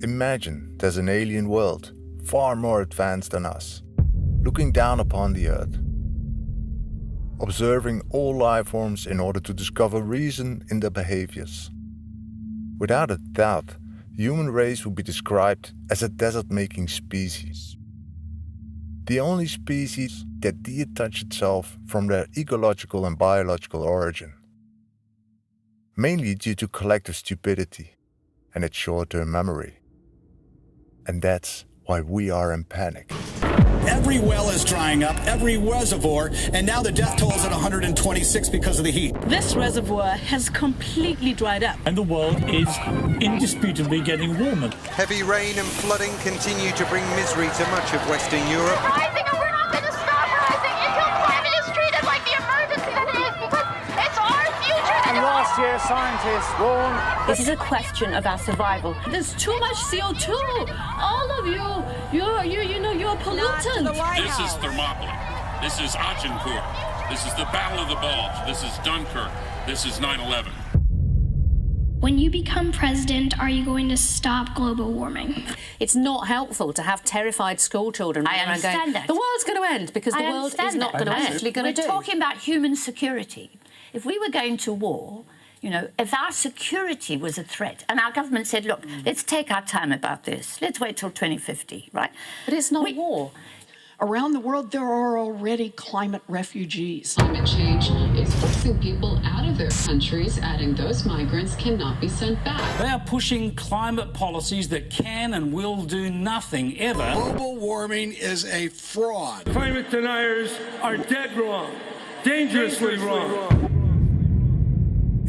Imagine there's an alien world, far more advanced than us, looking down upon the Earth, observing all life forms in order to discover reason in their behaviors. Without a doubt, the human race would be described as a desert-making species. The only species that detach itself from their ecological and biological origin, mainly due to collective stupidity and its short-term memory. And that's why we are in panic. Every well is drying up, every reservoir, and now the death toll is at 126 because of the heat. This reservoir has completely dried up. And the world is indisputably getting warmer. Heavy rain and flooding continue to bring misery to much of Western Europe. Rising, and we're not going to stop rising until climate is treated like the emergency that it is, because it's our future. And last year, scientists warned. This is a question of our survival. There's too much CO2. All of you, you're a pollutant. This is Thermopylae. This is Agincourt. This is the Battle of the Bulge. This is Dunkirk. This is 9/11. When you become president, are you going to stop global warming? It's not helpful to have terrified school children. I understand that. The world's going to end because the world is not going to actually going to do. We're talking about human security. If we were going to war, if our security was a threat, and our government said, look, let's take our time about this. Let's wait till 2050, right? But it's not war. Around the world, there are already climate refugees. Climate change is forcing people out of their countries, adding those migrants cannot be sent back. They are pushing climate policies that can and will do nothing ever. Global warming is a fraud. Climate deniers are dead wrong, dangerously wrong.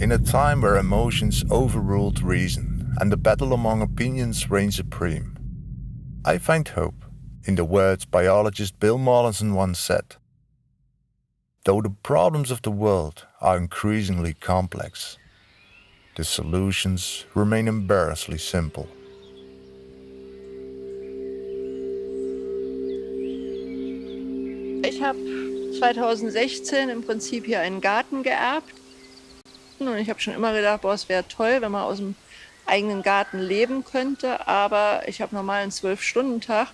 In a time where emotions overruled reason and the battle among opinions reigned supreme, I find hope in the words biologist Bill Mollison once said. Though the problems of the world are increasingly complex, the solutions remain embarrassingly simple. Ich habe 2016 im Prinzip hier einen Garten geerbt. Und ich habe schon immer gedacht, es wäre toll, wenn man aus dem eigenen Garten leben könnte. Aber ich habe normal einen 12-Stunden-Tag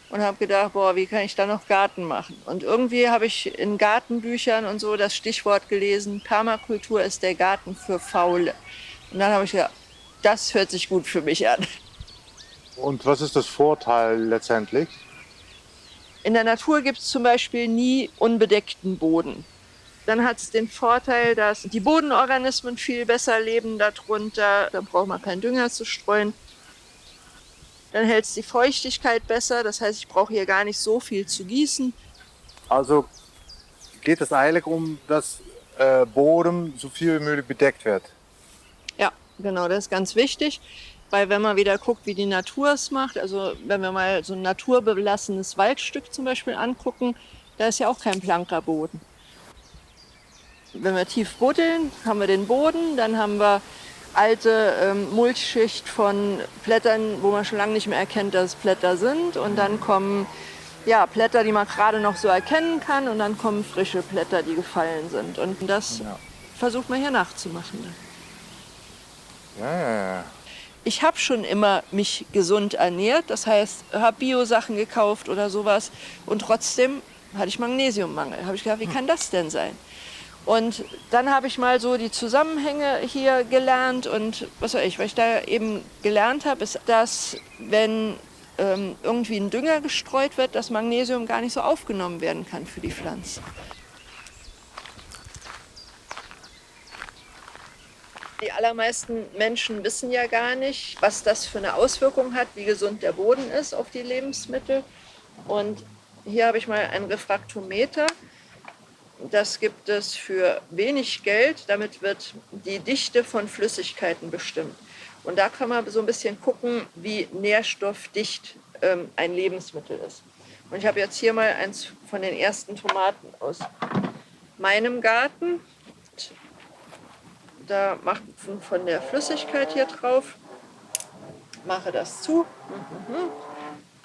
und habe gedacht, wie kann ich da noch Garten machen? Und irgendwie habe ich in Gartenbüchern und so das Stichwort gelesen, Permakultur ist der Garten für Faule. Und dann habe ich gedacht, das hört sich gut für mich an. Und was ist das Vorteil letztendlich? In der Natur gibt es zum Beispiel nie unbedeckten Boden. Dann hat es den Vorteil, dass die Bodenorganismen viel besser leben darunter. Da braucht man keinen Dünger zu streuen. Dann hält es die Feuchtigkeit besser. Das heißt, ich brauche hier gar nicht so viel zu gießen. Also geht es eigentlich um, dass Boden so viel wie möglich bedeckt wird? Ja, genau, das ist ganz wichtig. Weil wenn man wieder guckt, wie die Natur es macht, also wenn wir mal so ein naturbelassenes Waldstück zum Beispiel angucken, da ist ja auch kein blanker Boden. Wenn wir tief buddeln, haben wir den Boden, dann haben wir alte Mulchschicht von Blättern, wo man schon lange nicht mehr erkennt, dass es Blätter sind. Und dann kommen Blätter, die man gerade noch so erkennen kann. Und dann kommen frische Blätter, die gefallen sind. Und das versucht man hier nachzumachen. Ja. Ich habe schon immer mich gesund ernährt, das heißt, habe Bio-Sachen gekauft oder sowas. Und trotzdem hatte ich Magnesiummangel. Habe ich gedacht, wie kann das denn sein? Und dann habe ich mal so die Zusammenhänge hier gelernt und was ich da eben gelernt habe, ist, dass wenn irgendwie ein Dünger gestreut wird, das Magnesium gar nicht so aufgenommen werden kann für die Pflanzen. Die allermeisten Menschen wissen ja gar nicht, was das für eine Auswirkung hat, wie gesund der Boden ist auf die Lebensmittel. Und hier habe ich mal ein Refraktometer. Das gibt es für wenig Geld. Damit wird die Dichte von Flüssigkeiten bestimmt. Und da kann man so ein bisschen gucken, wie nährstoffdicht ein Lebensmittel ist. Und ich habe jetzt hier mal eins von den ersten Tomaten aus meinem Garten. Da mache ich von der Flüssigkeit hier drauf, mache das zu.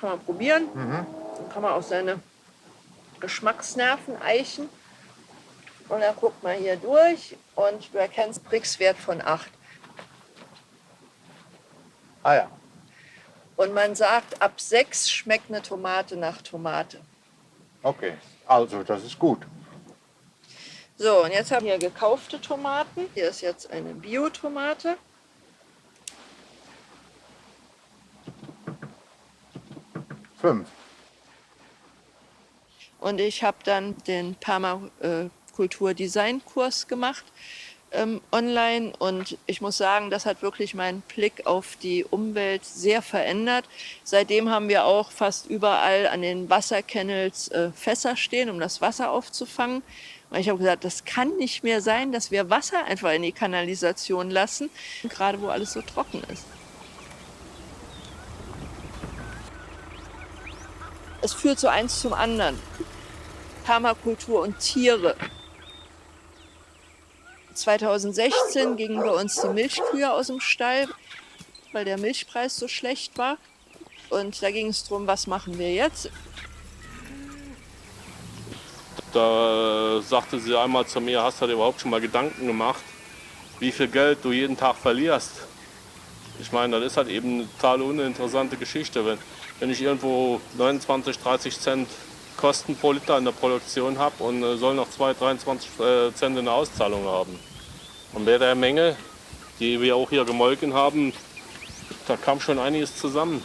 Kann man probieren. Dann kann man auch seine Geschmacksnerven eichen. Und dann guckt man hier durch und du erkennst Brix-Wert von 8. Ah ja. Und man sagt, ab 6 schmeckt eine Tomate nach Tomate. Okay, also das ist gut. So, und jetzt haben wir hier gekaufte Tomaten. Hier ist jetzt eine Biotomate. Fünf. Und ich habe dann den Permakultur-Design-Kurs gemacht online. Und ich muss sagen, das hat wirklich meinen Blick auf die Umwelt sehr verändert. Seitdem haben wir auch fast überall an den Wasserkennels Fässer stehen, um das Wasser aufzufangen. Und ich habe gesagt, das kann nicht mehr sein, dass wir Wasser einfach in die Kanalisation lassen, gerade wo alles so trocken ist. Es führt so eins zum anderen. Permakultur und Tiere. 2016 gingen bei uns die Milchkühe aus dem Stall, weil der Milchpreis so schlecht war. Und da ging es darum, was machen wir jetzt? Da sagte sie einmal zu mir, hast du dir überhaupt schon mal Gedanken gemacht, wie viel Geld du jeden Tag verlierst? Ich meine, das ist halt eben eine total uninteressante Geschichte. Wenn ich irgendwo 29, 30 Cent Kosten pro Liter in der Produktion habe und soll noch 2, 23 Cent in der Auszahlung haben. Und bei der Menge, die wir auch hier gemolken haben, da kam schon einiges zusammen.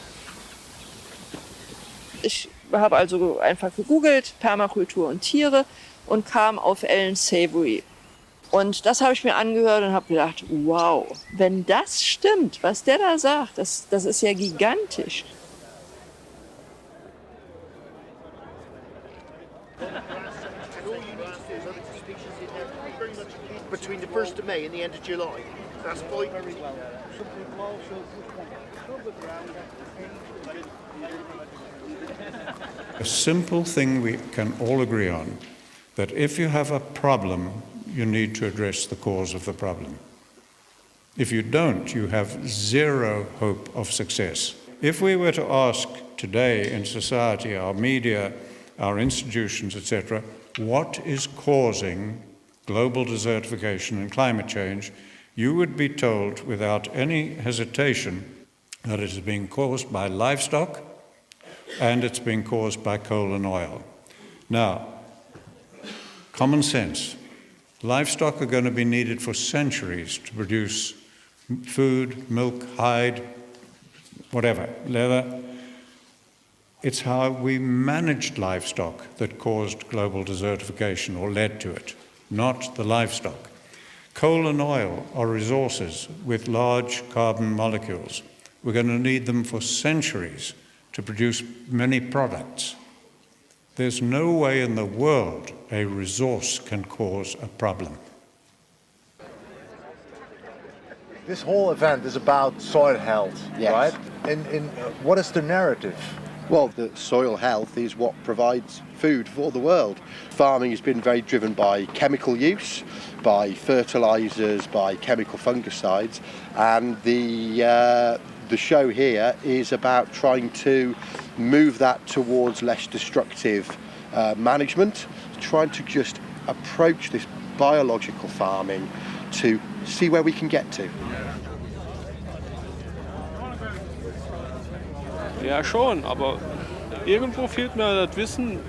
Ich habe also einfach gegoogelt, Permakultur und Tiere, und kam auf Ellen Savory. Und das habe ich mir angehört und habe gedacht, wow, wenn das stimmt, was der da sagt, das ist ja gigantisch. Between the 1st of May and the end of July. That's fine. A simple thing we can all agree on, that if you have a problem, you need to address the cause of the problem. If you don't, you have zero hope of success. If we were to ask today in society, our media, our institutions, etc., what is causing global desertification and climate change, you would be told without any hesitation that it is being caused by livestock and it's being caused by coal and oil. Now, common sense. Livestock are going to be needed for centuries to produce food, milk, hide, whatever, leather. It's how we managed livestock that caused global desertification or led to it, not the livestock. Coal and oil are resources with large carbon molecules. We're going to need them for centuries to produce many products. There's no way in the world a resource can cause a problem. This whole event is about soil health, yes. Right? And what is the narrative? Well, the soil health is what provides food for the world. Farming has been very driven by chemical use, by fertilizers, by chemical fungicides, and the show here is about trying to move that towards less destructive management, trying to just approach this biological farming to see where we can get to. Ja schon, aber irgendwo fehlt mir das Wissen,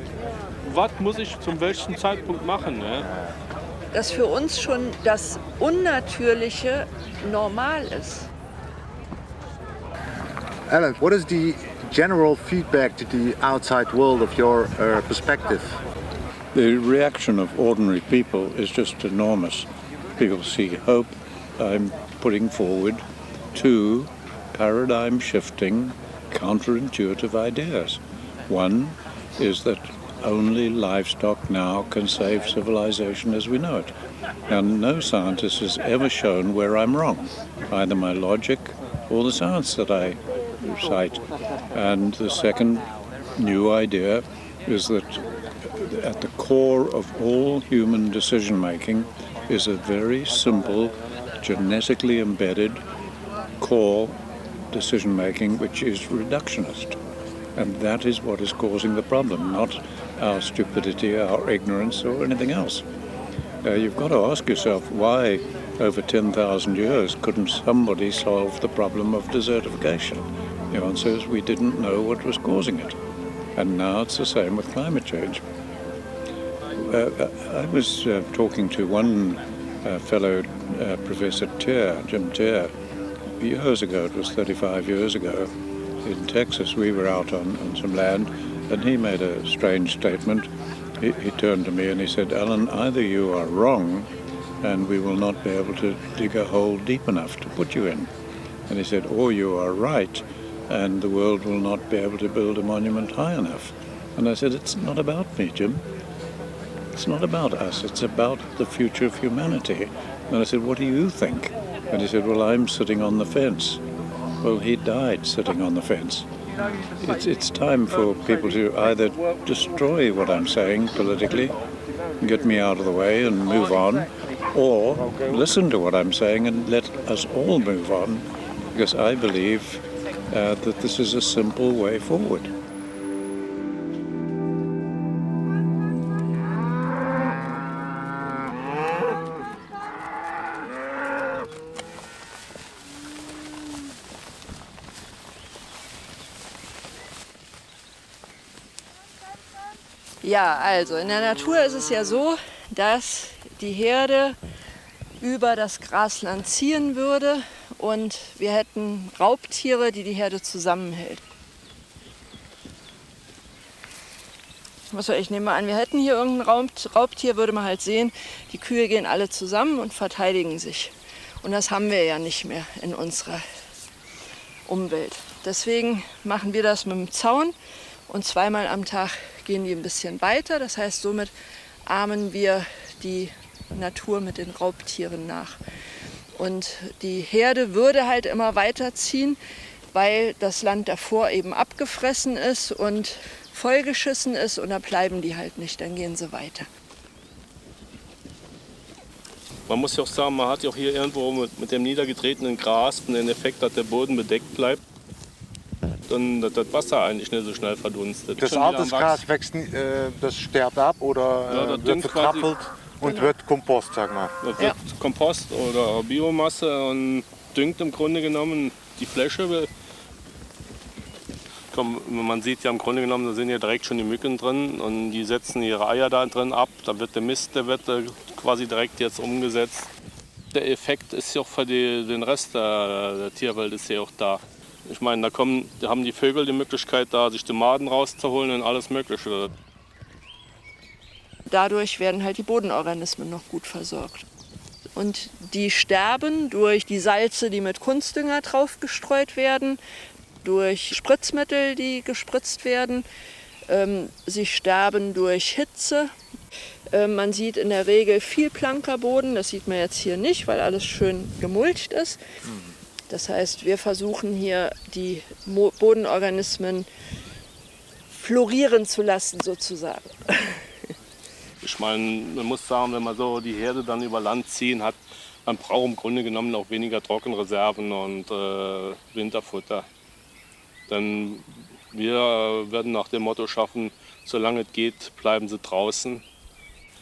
was muss ich zum welchen Zeitpunkt machen. Ne? Dass für uns schon das Unnatürliche normal ist. Ellen, what is the general feedback to the outside world of your perspective? The reaction of ordinary people is just enormous. People see hope. I'm putting forward two paradigm-shifting, counterintuitive ideas. One is that only livestock now can save civilization as we know it. And no scientist has ever shown where I'm wrong, either my logic or the science that I cite. And the second new idea is that at the core of all human decision-making is a very simple, genetically embedded core decision-making which is reductionist. And that is what is causing the problem, not our stupidity, our ignorance, or anything else. You've got to ask yourself why, over 10,000 years, couldn't somebody solve the problem of desertification? The answer is we didn't know what was causing it. And now it's the same with climate change. I was talking to one fellow Professor Jim Tier, years ago, it was 35 years ago, in Texas. We were out on some land, and he made a strange statement. He turned to me and he said, "Alan, either you are wrong and we will not be able to dig a hole deep enough to put you in." And he said, "or you are right and the world will not be able to build a monument high enough." And I said, "It's not about me, Jim. It's not about us. It's about the future of humanity." And I said, "What do you think?" And he said, "Well, I'm sitting on the fence." Well, he died sitting on the fence. It's time for people to either destroy what I'm saying politically, get me out of the way and move on, or listen to what I'm saying and let us all move on, because I believe that this is a simple way forward. Ja, also in der Natur ist es ja so, dass die Herde über das Grasland ziehen würde und wir hätten Raubtiere, die Herde zusammenhält. Ich nehme mal an, wir hätten hier irgendein Raubtier, würde man halt sehen, die Kühe gehen alle zusammen und verteidigen sich. Und das haben wir ja nicht mehr in unserer Umwelt. Deswegen machen wir das mit dem Zaun und zweimal am Tag gehen die ein bisschen weiter. Das heißt, somit ahmen wir die Natur mit den Raubtieren nach. Und die Herde würde halt immer weiterziehen, weil das Land davor eben abgefressen ist und vollgeschissen ist und da bleiben die halt nicht, dann gehen sie weiter. Man muss ja auch sagen, man hat ja auch hier irgendwo mit dem niedergetretenen Gras den Effekt, dass der Boden bedeckt bleibt und dass das Wasser eigentlich nicht so schnell verdunstet. Das alte Gras wächst, das stirbt ab oder wird vertrappelt und wird Kompost, sag mal. Das wird Kompost oder Biomasse und düngt im Grunde genommen die Fläche. Man sieht ja im Grunde genommen, da sind ja direkt schon die Mücken drin und die setzen ihre Eier da drin ab. Da wird der Mist, der wird quasi direkt jetzt umgesetzt. Der Effekt ist ja auch für den Rest der Tierwelt ist ja auch da. Ich meine, da haben die Vögel die Möglichkeit, da sich die Maden rauszuholen und alles Mögliche. Dadurch werden halt die Bodenorganismen noch gut versorgt. Und die sterben durch die Salze, die mit Kunstdünger drauf gestreut werden, durch Spritzmittel, die gespritzt werden. Sie sterben durch Hitze. Man sieht in der Regel viel blanker Boden. Das sieht man jetzt hier nicht, weil alles schön gemulcht ist. Das heißt, wir versuchen hier die Bodenorganismen florieren zu lassen, sozusagen. Ich meine, man muss sagen, wenn man so die Herde dann über Land ziehen hat, man braucht im Grunde genommen auch weniger Trockenreserven und Winterfutter. Denn wir werden nach dem Motto schaffen, solange es geht, bleiben sie draußen.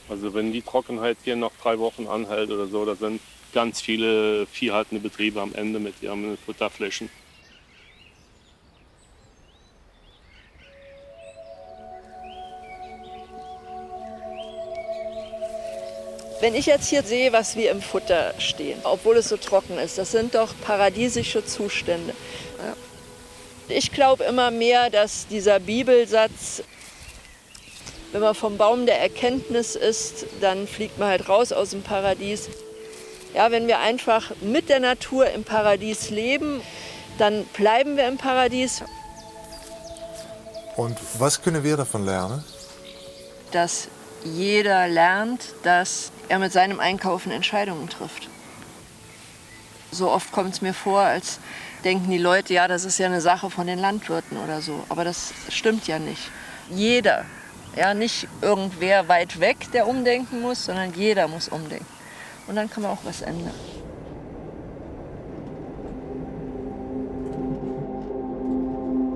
Also wenn die Trockenheit hier noch 3 Wochen anhält oder so, da sind ganz viele viehhaltende Betriebe am Ende mit ihren Futterflächen. Wenn ich jetzt hier sehe, was wir im Futter stehen, obwohl es so trocken ist, das sind doch paradiesische Zustände. Ja. Ich glaube immer mehr, dass dieser Bibelsatz, wenn man vom Baum der Erkenntnis isst, dann fliegt man halt raus aus dem Paradies. Ja, wenn wir einfach mit der Natur im Paradies leben, dann bleiben wir im Paradies. Und was können wir davon lernen? Dass jeder lernt, dass er mit seinem Einkaufen Entscheidungen trifft. So oft kommt es mir vor, als denken die Leute, ja, das ist ja eine Sache von den Landwirten oder so. Aber das stimmt ja nicht. Jeder, ja, nicht irgendwer weit weg, der umdenken muss, sondern jeder muss umdenken. Und dann kann man auch was ändern.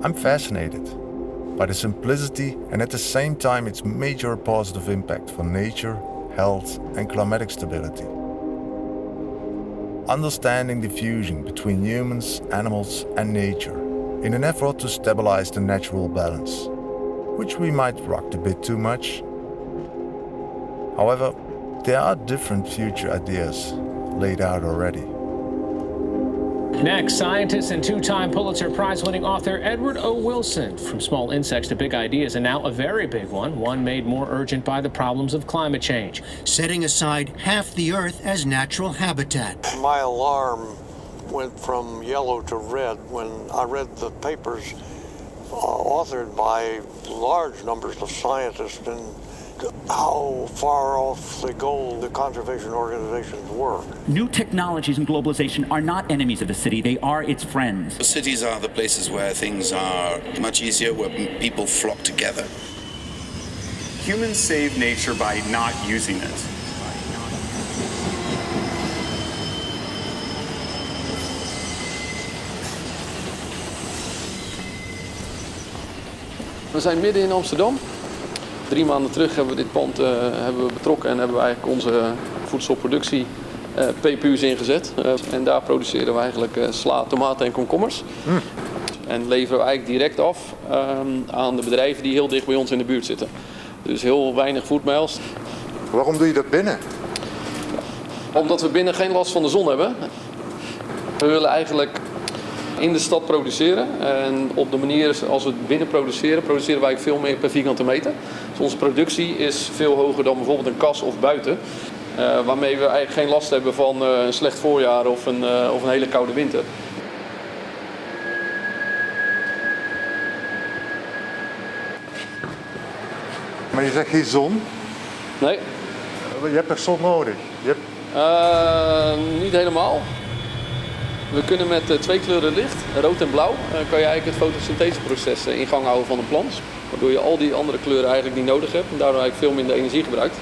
I'm fascinated by the simplicity and at the same time its major positive impact for nature, health and climatic stability. Understanding the fusion between humans, animals and nature in an effort to stabilize the natural balance, which we might rock a bit too much. However, there are different future ideas laid out already. Next, scientist and two-time Pulitzer Prize-winning author Edward O. Wilson. From small insects to big ideas, and now a very big one made more urgent by the problems of climate change. Setting aside half the Earth as natural habitat. My alarm went from yellow to red when I read the papers authored by large numbers of scientists and how far off the goal the conservation organizations were. New technologies and globalization are not enemies of the city, they are its friends. The cities are the places where things are much easier, where people flock together. Humans save nature by not using it. We zijn midden in Amsterdam. 3 maanden terug hebben we dit pand betrokken en hebben we eigenlijk onze voedselproductie PPU's ingezet. En daar produceren we eigenlijk sla, tomaten en komkommers. En leveren we eigenlijk direct af aan de bedrijven die heel dicht bij ons in de buurt zitten. Dus heel weinig foodmiles. Waarom doe je dat binnen? Omdat we binnen geen last van de zon hebben. We willen eigenlijk in de stad produceren. En op de manier als we het binnen produceren, produceren wij veel meer per vierkante meter. Dus onze productie is veel hoger dan bijvoorbeeld een kas of buiten. Waarmee we eigenlijk geen last hebben van een slecht voorjaar of een hele koude winter. Maar je zegt geen zon? Nee. Je hebt er zon nodig? Niet helemaal. We kunnen met 2 kleuren licht, rood en blauw, kan je eigenlijk het fotosyntheseproces in gang houden van een plant. Waardoor je al die andere kleuren eigenlijk niet nodig hebt en daardoor eigenlijk veel minder energie gebruikt.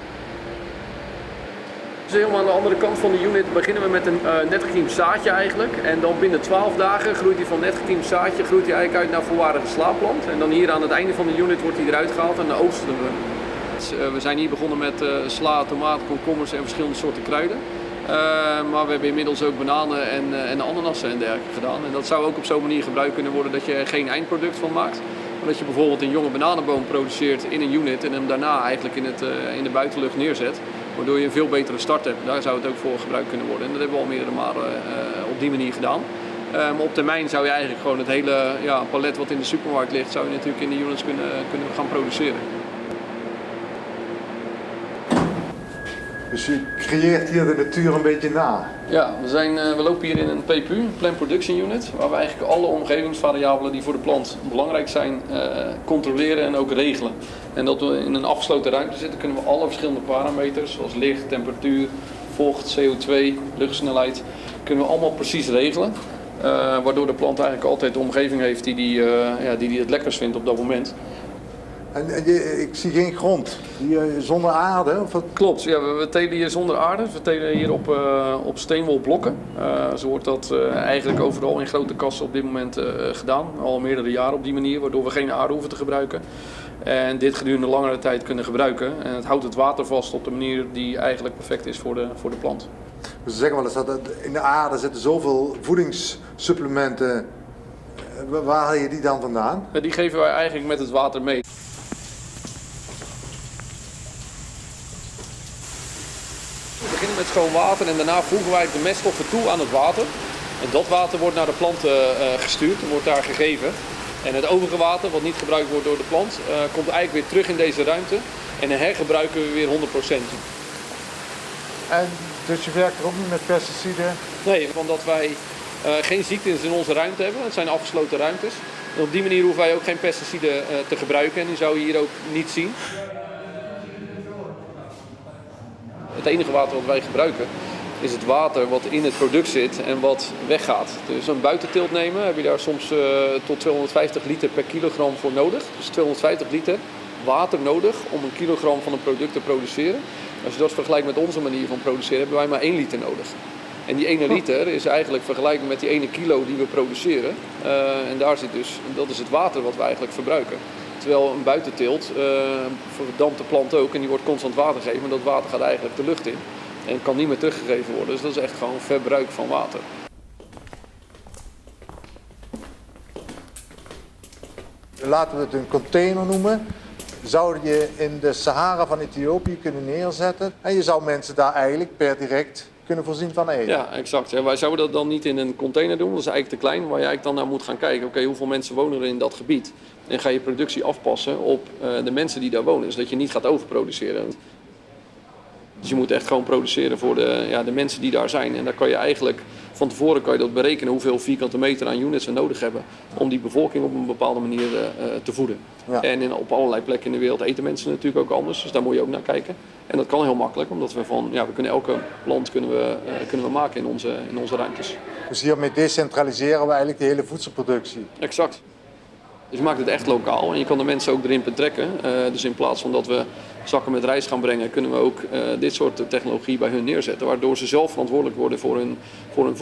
Dus helemaal aan de andere kant van de unit beginnen we met een net gekiemd zaadje eigenlijk. En dan binnen 12 dagen groeit hij van net gekiemd zaadje eigenlijk uit naar volwaardige slaapplant. En dan hier aan het einde van de unit wordt hij eruit gehaald en dan oogsten we. We zijn hier begonnen met sla, tomaten, komkommers en verschillende soorten kruiden. Maar we hebben inmiddels ook bananen en ananassen en dergelijke gedaan. En dat zou ook op zo'n manier gebruikt kunnen worden dat je er geen eindproduct van maakt. Maar dat je bijvoorbeeld een jonge bananenboom produceert in een unit en hem daarna eigenlijk in de buitenlucht neerzet. Waardoor je een veel betere start hebt. Daar zou het ook voor gebruikt kunnen worden. En dat hebben we al meerdere malen op die manier gedaan. Maar op termijn zou je eigenlijk gewoon het hele palet wat in de supermarkt ligt, zou je natuurlijk in de units kunnen gaan produceren. Dus je creëert hier de natuur een beetje na? Ja, we lopen hier in een PPU, een Plant Production Unit, waar we eigenlijk alle omgevingsvariabelen die voor de plant belangrijk zijn, controleren en ook regelen. En dat we in een afgesloten ruimte zitten, kunnen we alle verschillende parameters, zoals licht, temperatuur, vocht, CO2, luchtsnelheid, kunnen we allemaal precies regelen. Waardoor de plant eigenlijk altijd de omgeving heeft die het lekkers vindt op dat moment. En ik zie geen grond, zonder aarde? Of wat? Klopt, ja, we telen hier zonder aarde. We telen hier op steenwolblokken. Zo wordt dat eigenlijk overal in grote kassen op dit moment gedaan. Al meerdere jaren op die manier, waardoor we geen aarde hoeven te gebruiken. En dit gedurende langere tijd kunnen gebruiken. En het houdt het water vast op de manier die eigenlijk perfect is voor de plant. Dus ze zeggen wel eens dat in de aarde zitten zoveel voedingssupplementen. Waar haal je die dan vandaan? Die geven wij eigenlijk met het water mee. We beginnen met schoon water en daarna voegen wij de meststoffen toe aan het water. En dat water wordt naar de plant gestuurd en wordt daar gegeven. En het overige water, wat niet gebruikt wordt door de plant, komt eigenlijk weer terug in deze ruimte. En dan hergebruiken we weer 100%. En dus je werkt er ook niet met pesticiden? Nee, omdat wij geen ziektes in onze ruimte hebben. Het zijn afgesloten ruimtes. En op die manier hoeven wij ook geen pesticiden te gebruiken. En die zou je hier ook niet zien. Het enige water wat wij gebruiken is het water wat in het product zit en wat weggaat. Dus een buitenteelt nemen heb je daar soms tot 250 liter per kilogram voor nodig. Dus 250 liter water nodig om een kilogram van een product te produceren. Als je dat vergelijkt met onze manier van produceren, hebben wij maar 1 liter nodig. En die 1 liter is eigenlijk vergelijkbaar met die 1 kilo die we produceren. En daar zit dus, dat is het water wat we eigenlijk verbruiken. Terwijl een buitenteelt verdampt de plant ook en die wordt constant water gegeven. Maar dat water gaat eigenlijk de lucht in en kan niet meer teruggegeven worden. Dus dat is echt gewoon verbruik van water. Laten we het een container noemen. Zou je in de Sahara van Ethiopië kunnen neerzetten. En je zou mensen daar eigenlijk per direct kunnen voorzien van eten. Ja, exact. Ja, wij zouden dat dan niet in een container doen. Dat is eigenlijk te klein. Waar je eigenlijk dan naar moet gaan kijken. Oké, hoeveel mensen wonen er in dat gebied? En ga je productie afpassen op de mensen die daar wonen. Zodat je niet gaat overproduceren. Dus je moet echt gewoon produceren voor de mensen die daar zijn. En daar kan je eigenlijk van tevoren kan je dat berekenen hoeveel vierkante meter aan units we nodig hebben om die bevolking op een bepaalde manier te voeden. Ja. En op allerlei plekken in de wereld eten mensen natuurlijk ook anders. Dus daar moet je ook naar kijken. En dat kan heel makkelijk, omdat we kunnen elke land kunnen we maken in onze ruimtes. Dus hiermee decentraliseren we eigenlijk de hele voedselproductie. Exact. Dus je maakt het echt lokaal en je kan de mensen ook erin betrekken. Dus in plaats van dat we zakken met rijst gaan brengen, kunnen we ook dit soort technologie bij hun neerzetten. Waardoor ze zelf verantwoordelijk worden voor hun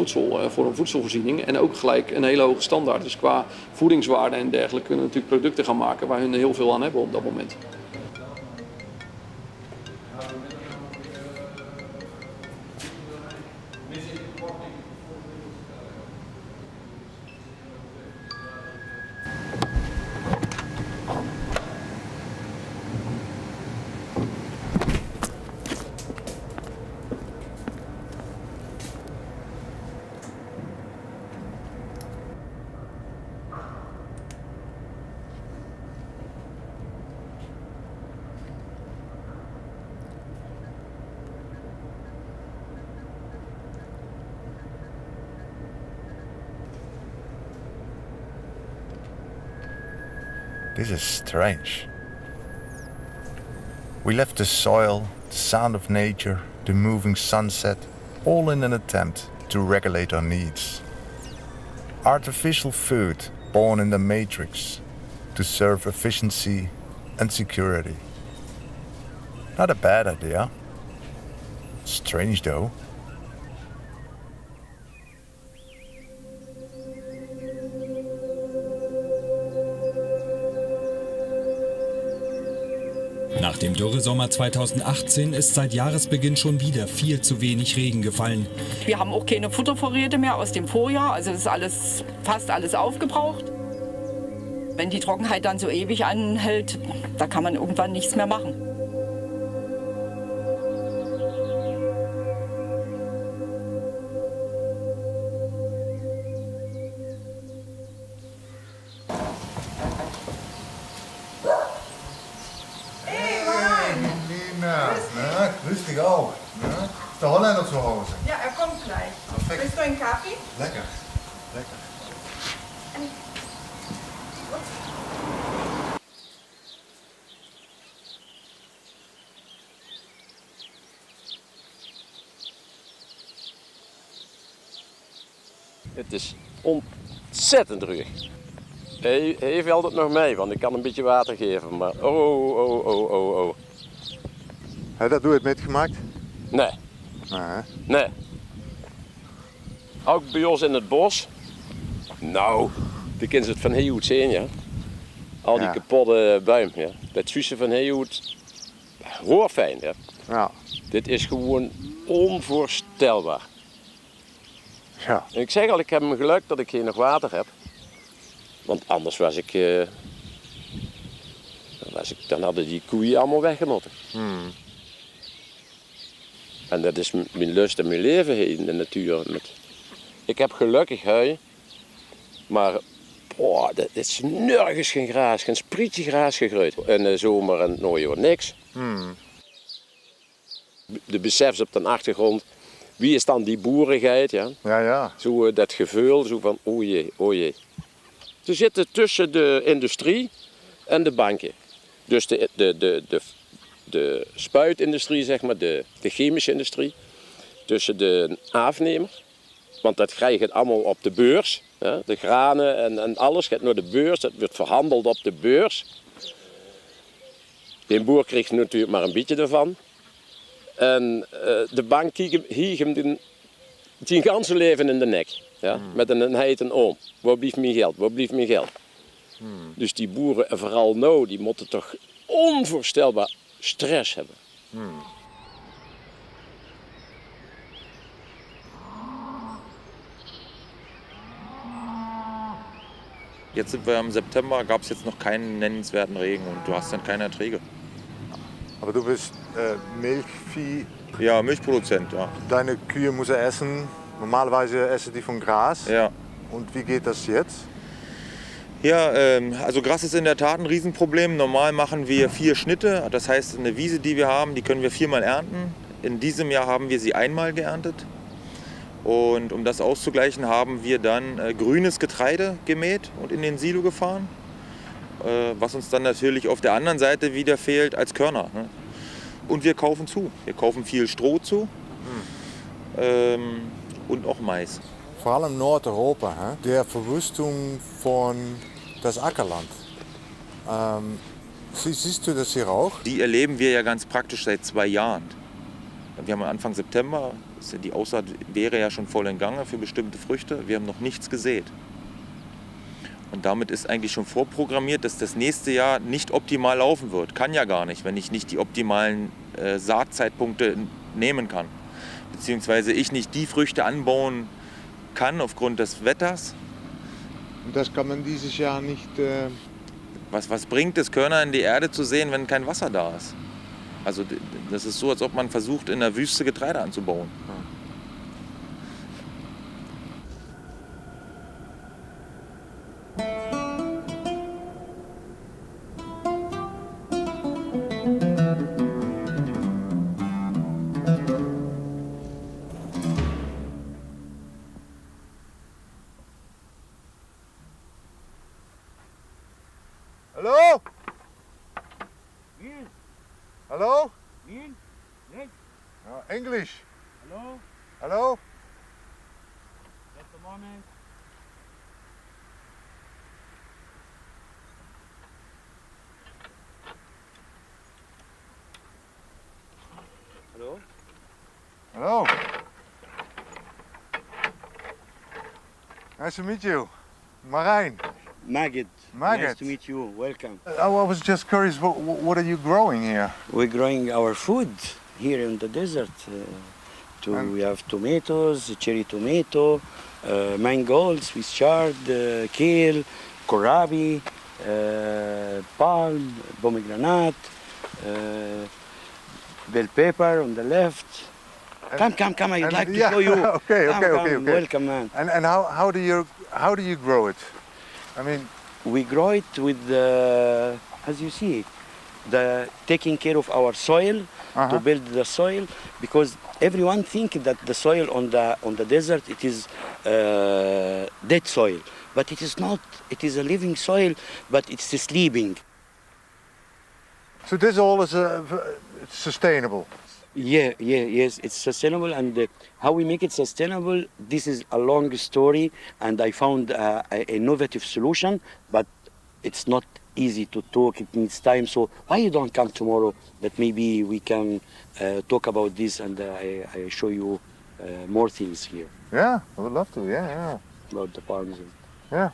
voedselvoorziening. En ook gelijk een hele hoge standaard. Dus qua voedingswaarde en dergelijke kunnen we natuurlijk producten gaan maken waar hun heel veel aan hebben op dat moment. This is strange. We left the soil, the sound of nature, the moving sunset, all in an attempt to regulate our needs. Artificial food born in the matrix to serve efficiency and security. Not a bad idea. Strange though. Nach dem Dürresommer 2018 ist seit Jahresbeginn schon wieder viel zu wenig Regen gefallen. Wir haben auch keine Futtervorräte mehr aus dem Vorjahr, also das ist fast alles aufgebraucht. Wenn die Trockenheit dann so ewig anhält, da kann man irgendwann nichts mehr machen. Grüß dich auch. Ja? Ist der Holländer zu Hause? Ja, er kommt gleich. Perfekt. Willst du einen Kaffee? Lecker. Lecker. Het is ontzettend druk. Hij valt het nog mee, want ik kan een beetje water geven, maar oh. Heb je dat ooit metgemaakt? Nee. Nee. Ook bij ons in het bos. Nou, dan kunnen ze het van heel goed zien, ja. Al die kapotte buim, ja. Dat zussen van heel goed, hoor fijn, ja. Ja. Dit is gewoon onvoorstelbaar. Ja. En ik zeg al, ik heb een geluk dat ik hier nog water heb. Want anders dan hadden die koeien allemaal weggemotten. En dat is mijn lust en mijn leven hier in de natuur. Ik heb gelukkig hui, maar dat is nergens geen gras, geen sprietje gras gegroeid. In de zomer en het najaar niks. De besef op de achtergrond, wie is dan die boerigheid? Ja? Ja. Zo dat gevoel, zo van o jee. Ze zitten tussen de industrie en de banken. Dus de spuitindustrie, zeg maar, de chemische industrie. Tussen de afnemer, want dat krijg je allemaal op de beurs. Ja? De granen en alles gaat naar de beurs, dat wordt verhandeld op de beurs. De boer krijgt natuurlijk maar een beetje ervan. En de bank hiegt hem zijn ganse leven in de nek. Ja? Met een heiten oom. Waar blijft mijn geld? Waar blijft mijn geld? Dus die boeren, en vooral nou, die moeten toch onvoorstelbaar stress hebben. Jetzt sind wir im September, gab es jetzt noch keinen nennenswerten Regen und du hast dann keine Erträge. Aber du bist Milchvieh. Ja, Milchproduzent, ja. Deine Kühe müssen essen. Normalerweise essen die von Gras. Ja. Und wie geht das jetzt? Ja, also Gras ist in der Tat ein Riesenproblem. Normal machen wir 4 Schnitte. Das heißt, eine Wiese, die wir haben, die können wir 4-mal ernten. In diesem Jahr haben wir sie einmal geerntet. Und um das auszugleichen, haben wir dann grünes Getreide gemäht und in den Silo gefahren. Was uns dann natürlich auf der anderen Seite wieder fehlt als Körner. Ne? Und wir kaufen zu. Wir kaufen viel Stroh zu und auch Mais. Vor allem Nordeuropa, der Verwüstung von das Ackerland. Siehst du das hier auch? Die erleben wir ja ganz praktisch seit 2 Jahren. Wir haben Anfang September, die Aussaat wäre ja schon voll in Gange für bestimmte Früchte. Wir haben noch nichts gesät. Und damit ist eigentlich schon vorprogrammiert, dass das nächste Jahr nicht optimal laufen wird. Kann ja gar nicht, wenn ich nicht die optimalen Saatzeitpunkte nehmen kann. Beziehungsweise ich nicht die Früchte anbauen kann aufgrund des Wetters. Und das kann man dieses Jahr nicht... Was bringt es, Körner in die Erde zu sehen, wenn kein Wasser da ist? Also das ist so, als ob man versucht, in der Wüste Getreide anzubauen. Hallo? Hallo? English. Hello? Hallo? Just a moment. Hello? Hello. Nice to meet you. Marijn. Maggot. Maggot. Nice to meet you. Welcome. I was just curious, what are you growing here? We're growing our food here in the desert. We have tomatoes, cherry tomato, mangoes with chard, kale, kohlrabi, palm, pomegranate, bell pepper on the left. Come! I'd like to show you. Okay. Welcome, man. And how do you grow it? I mean, we grow it with as you see, taking care of our soil to build the soil, because everyone thinks that the soil on the desert it is dead soil, but it is not. It is a living soil, but it's sleeping. So this all is sustainable. Yes, it's sustainable, and how we make it sustainable, this is a long story, and I found an innovative solution, but it's not easy to talk, it needs time, so why you don't come tomorrow, that maybe we can talk about this, and I show you more things here. Yeah, I would love to, yeah. About the palms. Yeah.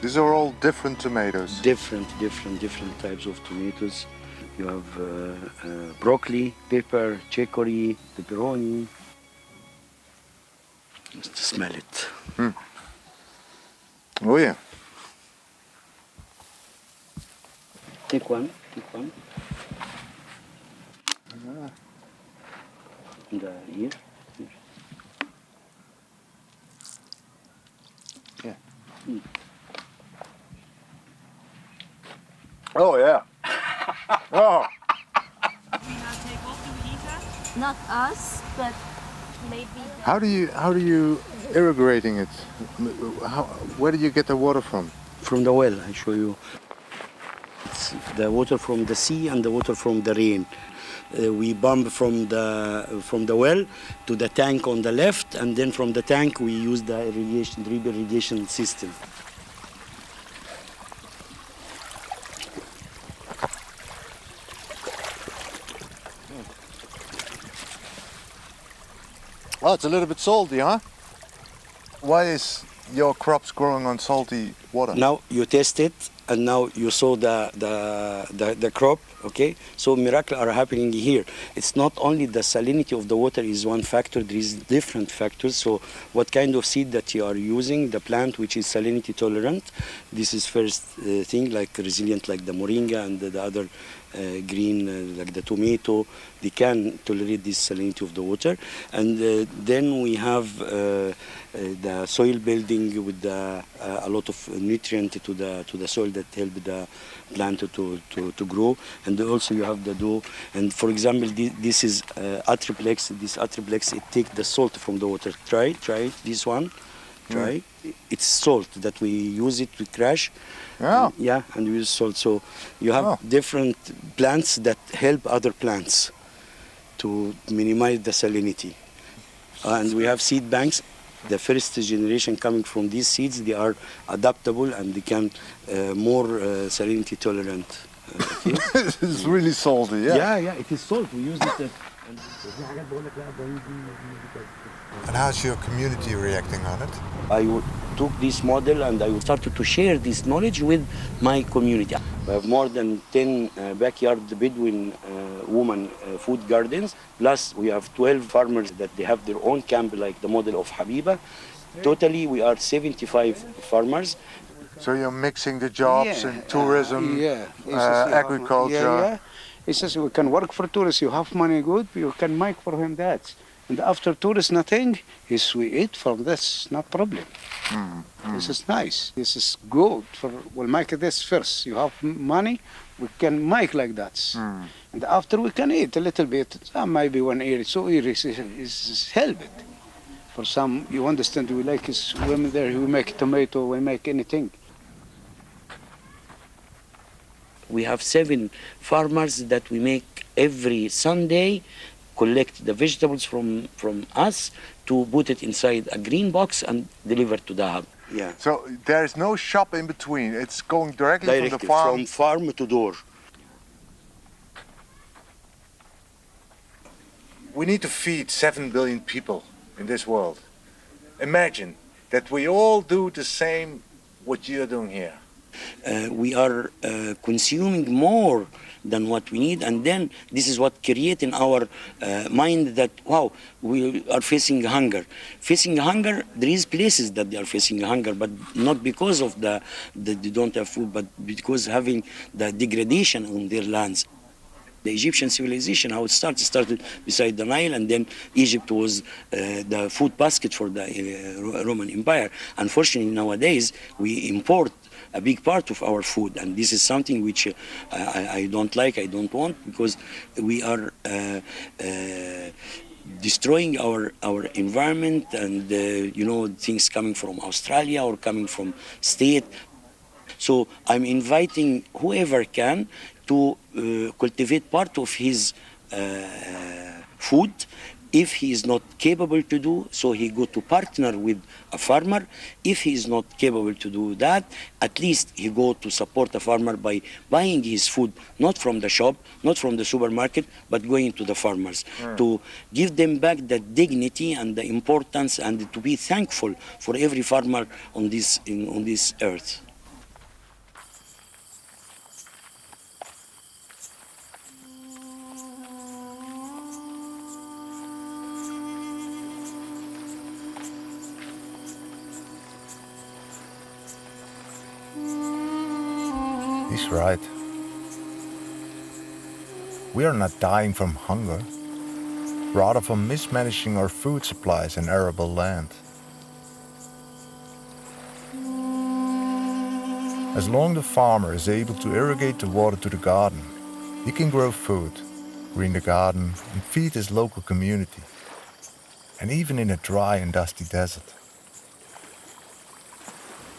These are all different tomatoes. Different types of tomatoes. You have broccoli, pepper, chicory, pepperoni. Just to smell it. Oh yeah. Take one. And here. Yeah. Oh yeah. Oh. Not us, but maybe. How do you irrigating it? Where do you get the water from? From the well. I show you. It's the water from the sea and the water from the rain. We pump from the well to the tank on the left, and then from the tank we use the drip irrigation system. Oh, it's a little bit salty, huh? Why is your crops growing on salty water? Now you test it, and now you saw the crop, okay? So miracles are happening here. It's not only the salinity of the water is one factor, there is different factors. So what kind of seed that you are using, the plant which is salinity tolerant, this is first thing, like resilient like the moringa and the other green like the tomato, they can tolerate this salinity of the water. And then we have the soil building with a lot of nutrient to the soil that help the plant to grow. And also you have the dough. And for example, this is atriplex. This atriplex, it takes the salt from the water. Try this one. Try. It's salt that we use it to crush. Yeah. Yeah, and we use salt. So you have different plants that help other plants to minimize the salinity. And we have seed banks. The first generation coming from these seeds, they are adaptable and they can more salinity tolerant. It's really salty, yeah. Yeah, it is salt. We use it. And how's your community reacting on it? I took this model and I started to share this knowledge with my community. We have more than 10 backyard Bedouin women food gardens. Plus we have 12 farmers that they have their own camp like the model of Habiba. Totally we are 75 farmers. So you're mixing the jobs in tourism, agriculture. Yeah. It's just we can work for tourists. You have money good, you can make for him that. And after tourists nothing, is we eat from this, not problem. This is nice. This is good. We'll make this first. You have money, we can make like that. And after we can eat a little bit. Maybe 1 year, 2 years is help it. For some, you understand, we like is women there, we make tomato, we make anything. We have 7 farmers that we make every Sunday, collect the vegetables from us to put it inside a green box and deliver to the hub. Yeah. So there is no shop in between. It's going directly from the farm? From farm to door. We need to feed 7 billion people in this world. Imagine that we all do the same what you're doing here. We are consuming more than what we need, and then this is what creates in our mind that, wow, we are facing hunger. Facing hunger, there is places that they are facing hunger, but not because of they don't have food, but because having the degradation on their lands. The Egyptian civilization, how it started beside the Nile, and then Egypt was the food basket for the Roman Empire. Unfortunately, nowadays, we import a big part of our food, and this is something which I don't like, I don't want, because we are destroying our environment, and things coming from Australia or coming from state. So I'm inviting whoever can to cultivate part of his food. If he is not capable to do so, he go to partner with a farmer. If he is not capable to do that, at least he go to support a farmer by buying his food, not from the shop, not from the supermarket, but going to the farmers, to give them back the dignity and the importance, and to be thankful for every farmer on this earth. He's right. We are not dying from hunger, rather from mismanaging our food supplies in arable land. As long as the farmer is able to irrigate the water to the garden, he can grow food, green the garden, and feed his local community, and even in a dry and dusty desert.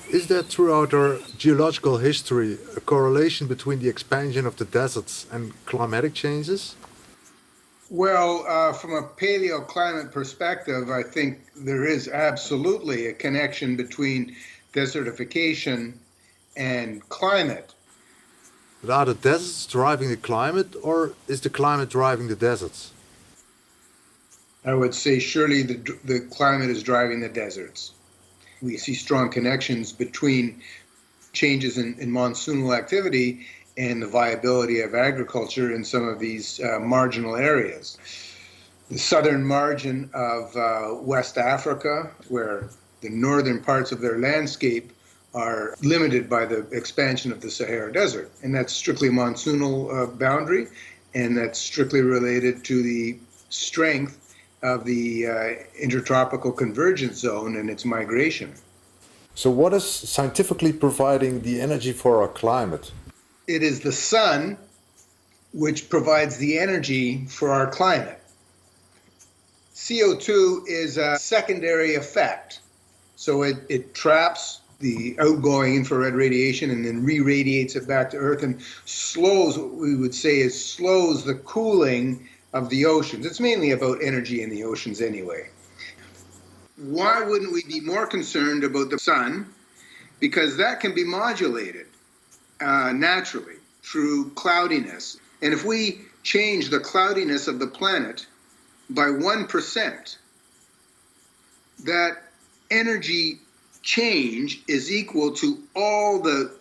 Is there throughout our geological history a correlation between the expansion of the deserts and climatic changes? Well, from a paleoclimate perspective, I think there is absolutely a connection between desertification and climate. But are the deserts driving the climate, or is the climate driving the deserts? I would say surely the climate is driving the deserts. We see strong connections between changes in monsoonal activity and the viability of agriculture in some of these marginal areas. The southern margin of West Africa, where the northern parts of their landscape are limited by the expansion of the Sahara Desert. And that's strictly a monsoonal boundary, and that's strictly related to the strength of the intertropical convergence zone and its migration. So what is scientifically providing the energy for our climate? It is the sun which provides the energy for our climate. CO2 is a secondary effect. So it traps the outgoing infrared radiation and then re-radiates it back to Earth and slows, what we would say is slows the cooling of the oceans. It's mainly about energy in the oceans anyway. Why wouldn't we be more concerned about the sun? Because that can be modulated naturally through cloudiness. And if we change the cloudiness of the planet by 1%, that energy change is equal to all the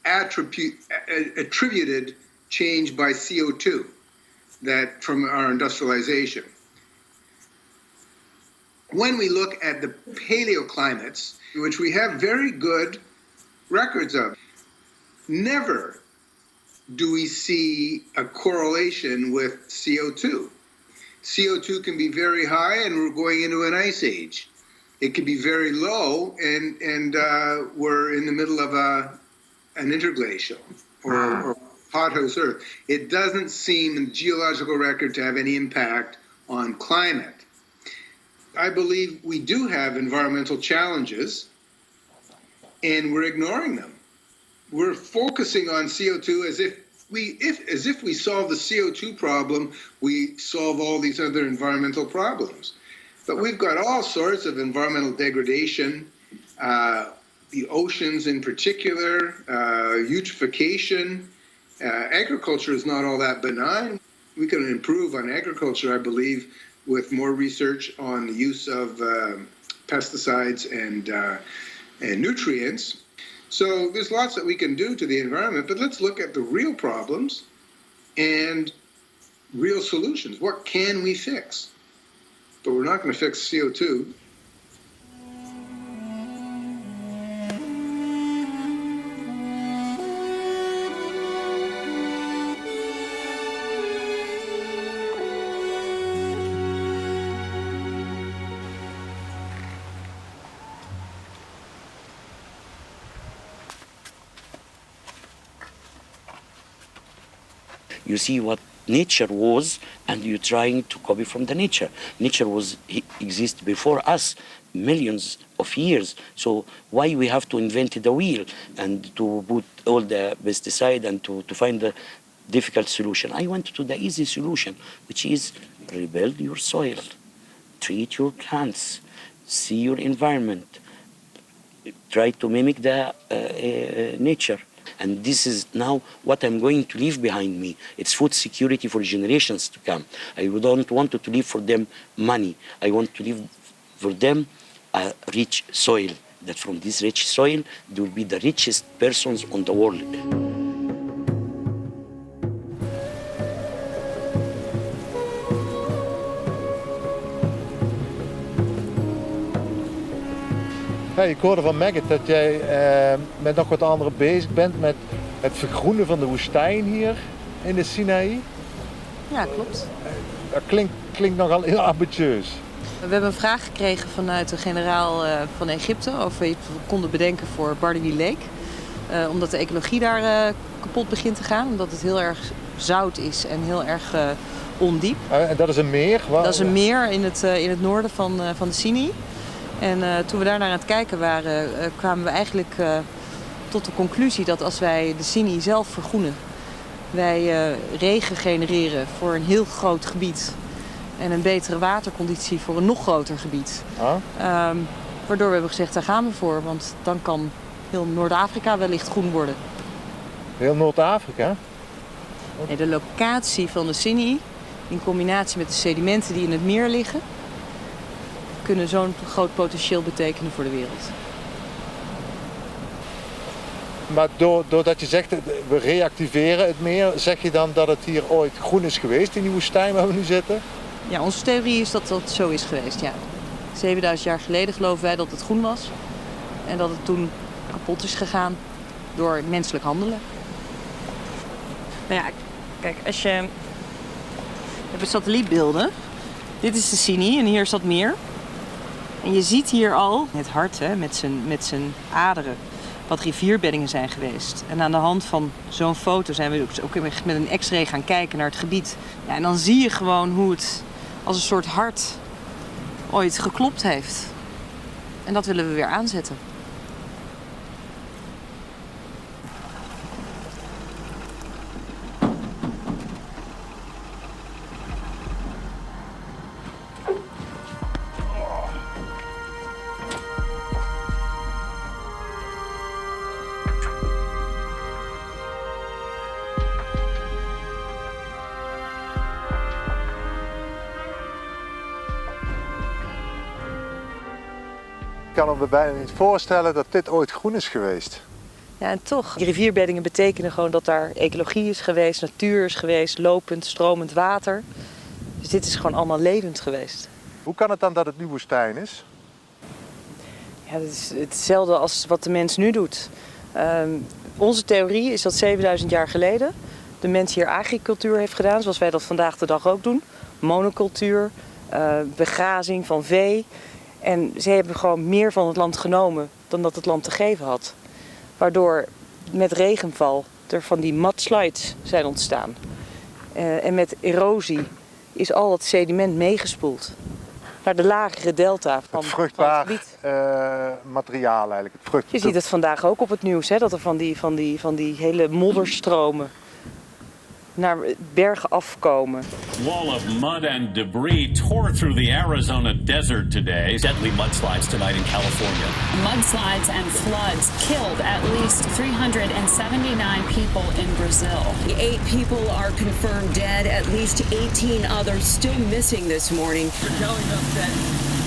attributed change by CO2 that from our industrialization. When we look at the paleoclimates, which we have very good records of, never do we see a correlation with CO2. CO2 can be very high and we're going into an ice age. It can be very low and we're in the middle of an interglacial or hothouse Earth. It doesn't seem in the geological record to have any impact on climate. I believe we do have environmental challenges and we're ignoring them. We're focusing on CO2 as if we solve the CO2 problem, we solve all these other environmental problems. But we've got all sorts of environmental degradation, the oceans in particular, eutrophication. Agriculture is not all that benign. We can improve on agriculture, I believe, with more research on the use of pesticides and nutrients. So there's lots that we can do to the environment, but let's look at the real problems and real solutions. What can we fix? But we're not going to fix CO2. You see what nature was, and you're trying to copy from the nature. Nature exists before us, millions of years. So why we have to invent the wheel and to put all the pesticide and to find the difficult solution? I went to the easy solution, which is rebuild your soil, treat your plants, see your environment, try to mimic the nature. And this is now what I'm going to leave behind me. It's food security for generations to come. I don't want to leave for them money. I want to leave for them a rich soil, that from this rich soil, they will be the richest persons on the world. Hey, ik hoorde van Maggot dat jij met nog wat anderen bezig bent met het vergroenen van de woestijn hier in de Sinaï. Ja, klopt. Dat klinkt nogal heel ambitieus. We hebben een vraag gekregen vanuit de generaal van Egypte of we konden bedenken voor Bardawi Lake. Omdat de ecologie daar kapot begint te gaan, omdat het heel erg zout is en heel erg ondiep. En dat is een meer? Dat is een meer in het noorden van de Sinaï. En toen we daar naar aan het kijken waren, kwamen we eigenlijk tot de conclusie dat als wij de Sini zelf vergroenen, wij regen genereren voor een heel groot gebied en een betere waterconditie voor een nog groter gebied. Waardoor we hebben gezegd, daar gaan we voor, want dan kan heel Noord-Afrika wellicht groen worden. Heel Noord-Afrika? Nee, de locatie van de Sini, in combinatie met de sedimenten die in het meer liggen, kunnen zo'n groot potentieel betekenen voor de wereld. Maar doordat je zegt, we reactiveren het meer, zeg je dan dat het hier ooit groen is geweest in die woestijn waar we nu zitten? Ja, onze theorie is dat dat zo is geweest, ja. 7000 jaar geleden geloven wij dat het groen was. En dat het toen kapot is gegaan door menselijk handelen. Nou ja, kijk, als je... We hebben satellietbeelden. Dit is de Sini en hier is dat meer. En je ziet hier al het hart, hè, met zijn aderen, wat rivierbeddingen zijn geweest. En aan de hand van zo'n foto zijn we ook met een x-ray gaan kijken naar het gebied. Ja, en dan zie je gewoon hoe het als een soort hart ooit geklopt heeft. En dat willen we weer aanzetten. Ik kan me bijna niet voorstellen dat dit ooit groen is geweest. Ja, en toch. Die rivierbeddingen betekenen gewoon dat daar ecologie is geweest, natuur is geweest, lopend, stromend water. Dus dit is gewoon allemaal levend geweest. Hoe kan het dan dat het nu woestijn is? Ja, dat is hetzelfde als wat de mens nu doet. Onze theorie is dat 7000 jaar geleden de mens hier agricultuur heeft gedaan, zoals wij dat vandaag de dag ook doen. Monocultuur, begrazing van vee. En ze hebben gewoon meer van het land genomen dan dat het land te geven had. Waardoor met regenval er van die mudslides zijn ontstaan. En met erosie is al het sediment meegespoeld naar de lagere delta van het vruchtbaar gebied. Materiaal eigenlijk. Je ziet het vandaag ook op het nieuws, hè, dat er van die hele modderstromen naar bergen afkomen. Wall of mud and debris tore through the Arizona desert today. Deadly mudslides tonight in California. Mudslides and floods killed at least 379 people in Brazil. 8 people are confirmed dead, at least 18 others still missing this morning. They're telling us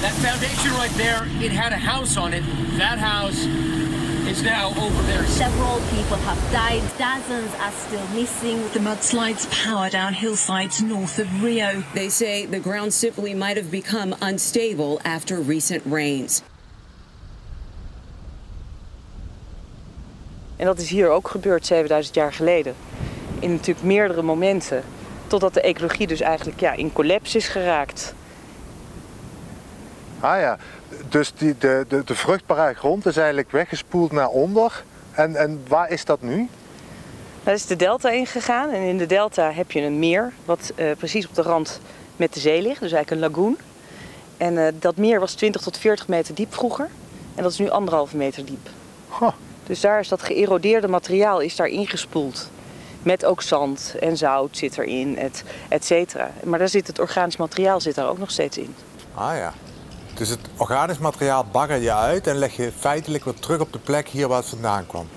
that foundation right there, it had a house on it. That house is now over there. Several people have died. Dozens are still missing. The mudslides power down hillsides north of Rio. They say the ground simply might have become unstable after recent rains. En dat is hier ook gebeurd 7000 jaar geleden. In natuurlijk meerdere momenten. Totdat de ecologie dus eigenlijk in collapse is geraakt. Ah ja, dus de vruchtbare grond is eigenlijk weggespoeld naar onder. En waar is dat nu? Dat is de delta ingegaan. En in de delta heb je een meer wat precies op de rand met de zee ligt. Dus eigenlijk een lagoon. En dat meer was 20 tot 40 meter diep vroeger. En dat is nu 1,5 meter diep. Huh. Dus daar is dat geërodeerde materiaal is daar ingespoeld. Met ook zand en zout zit erin, et cetera. Maar daar zit het organisch materiaal zit daar ook nog steeds in. Ah ja. Dus het organisch materiaal bagger je uit en leg je feitelijk weer terug op de plek hier waar het vandaan kwam.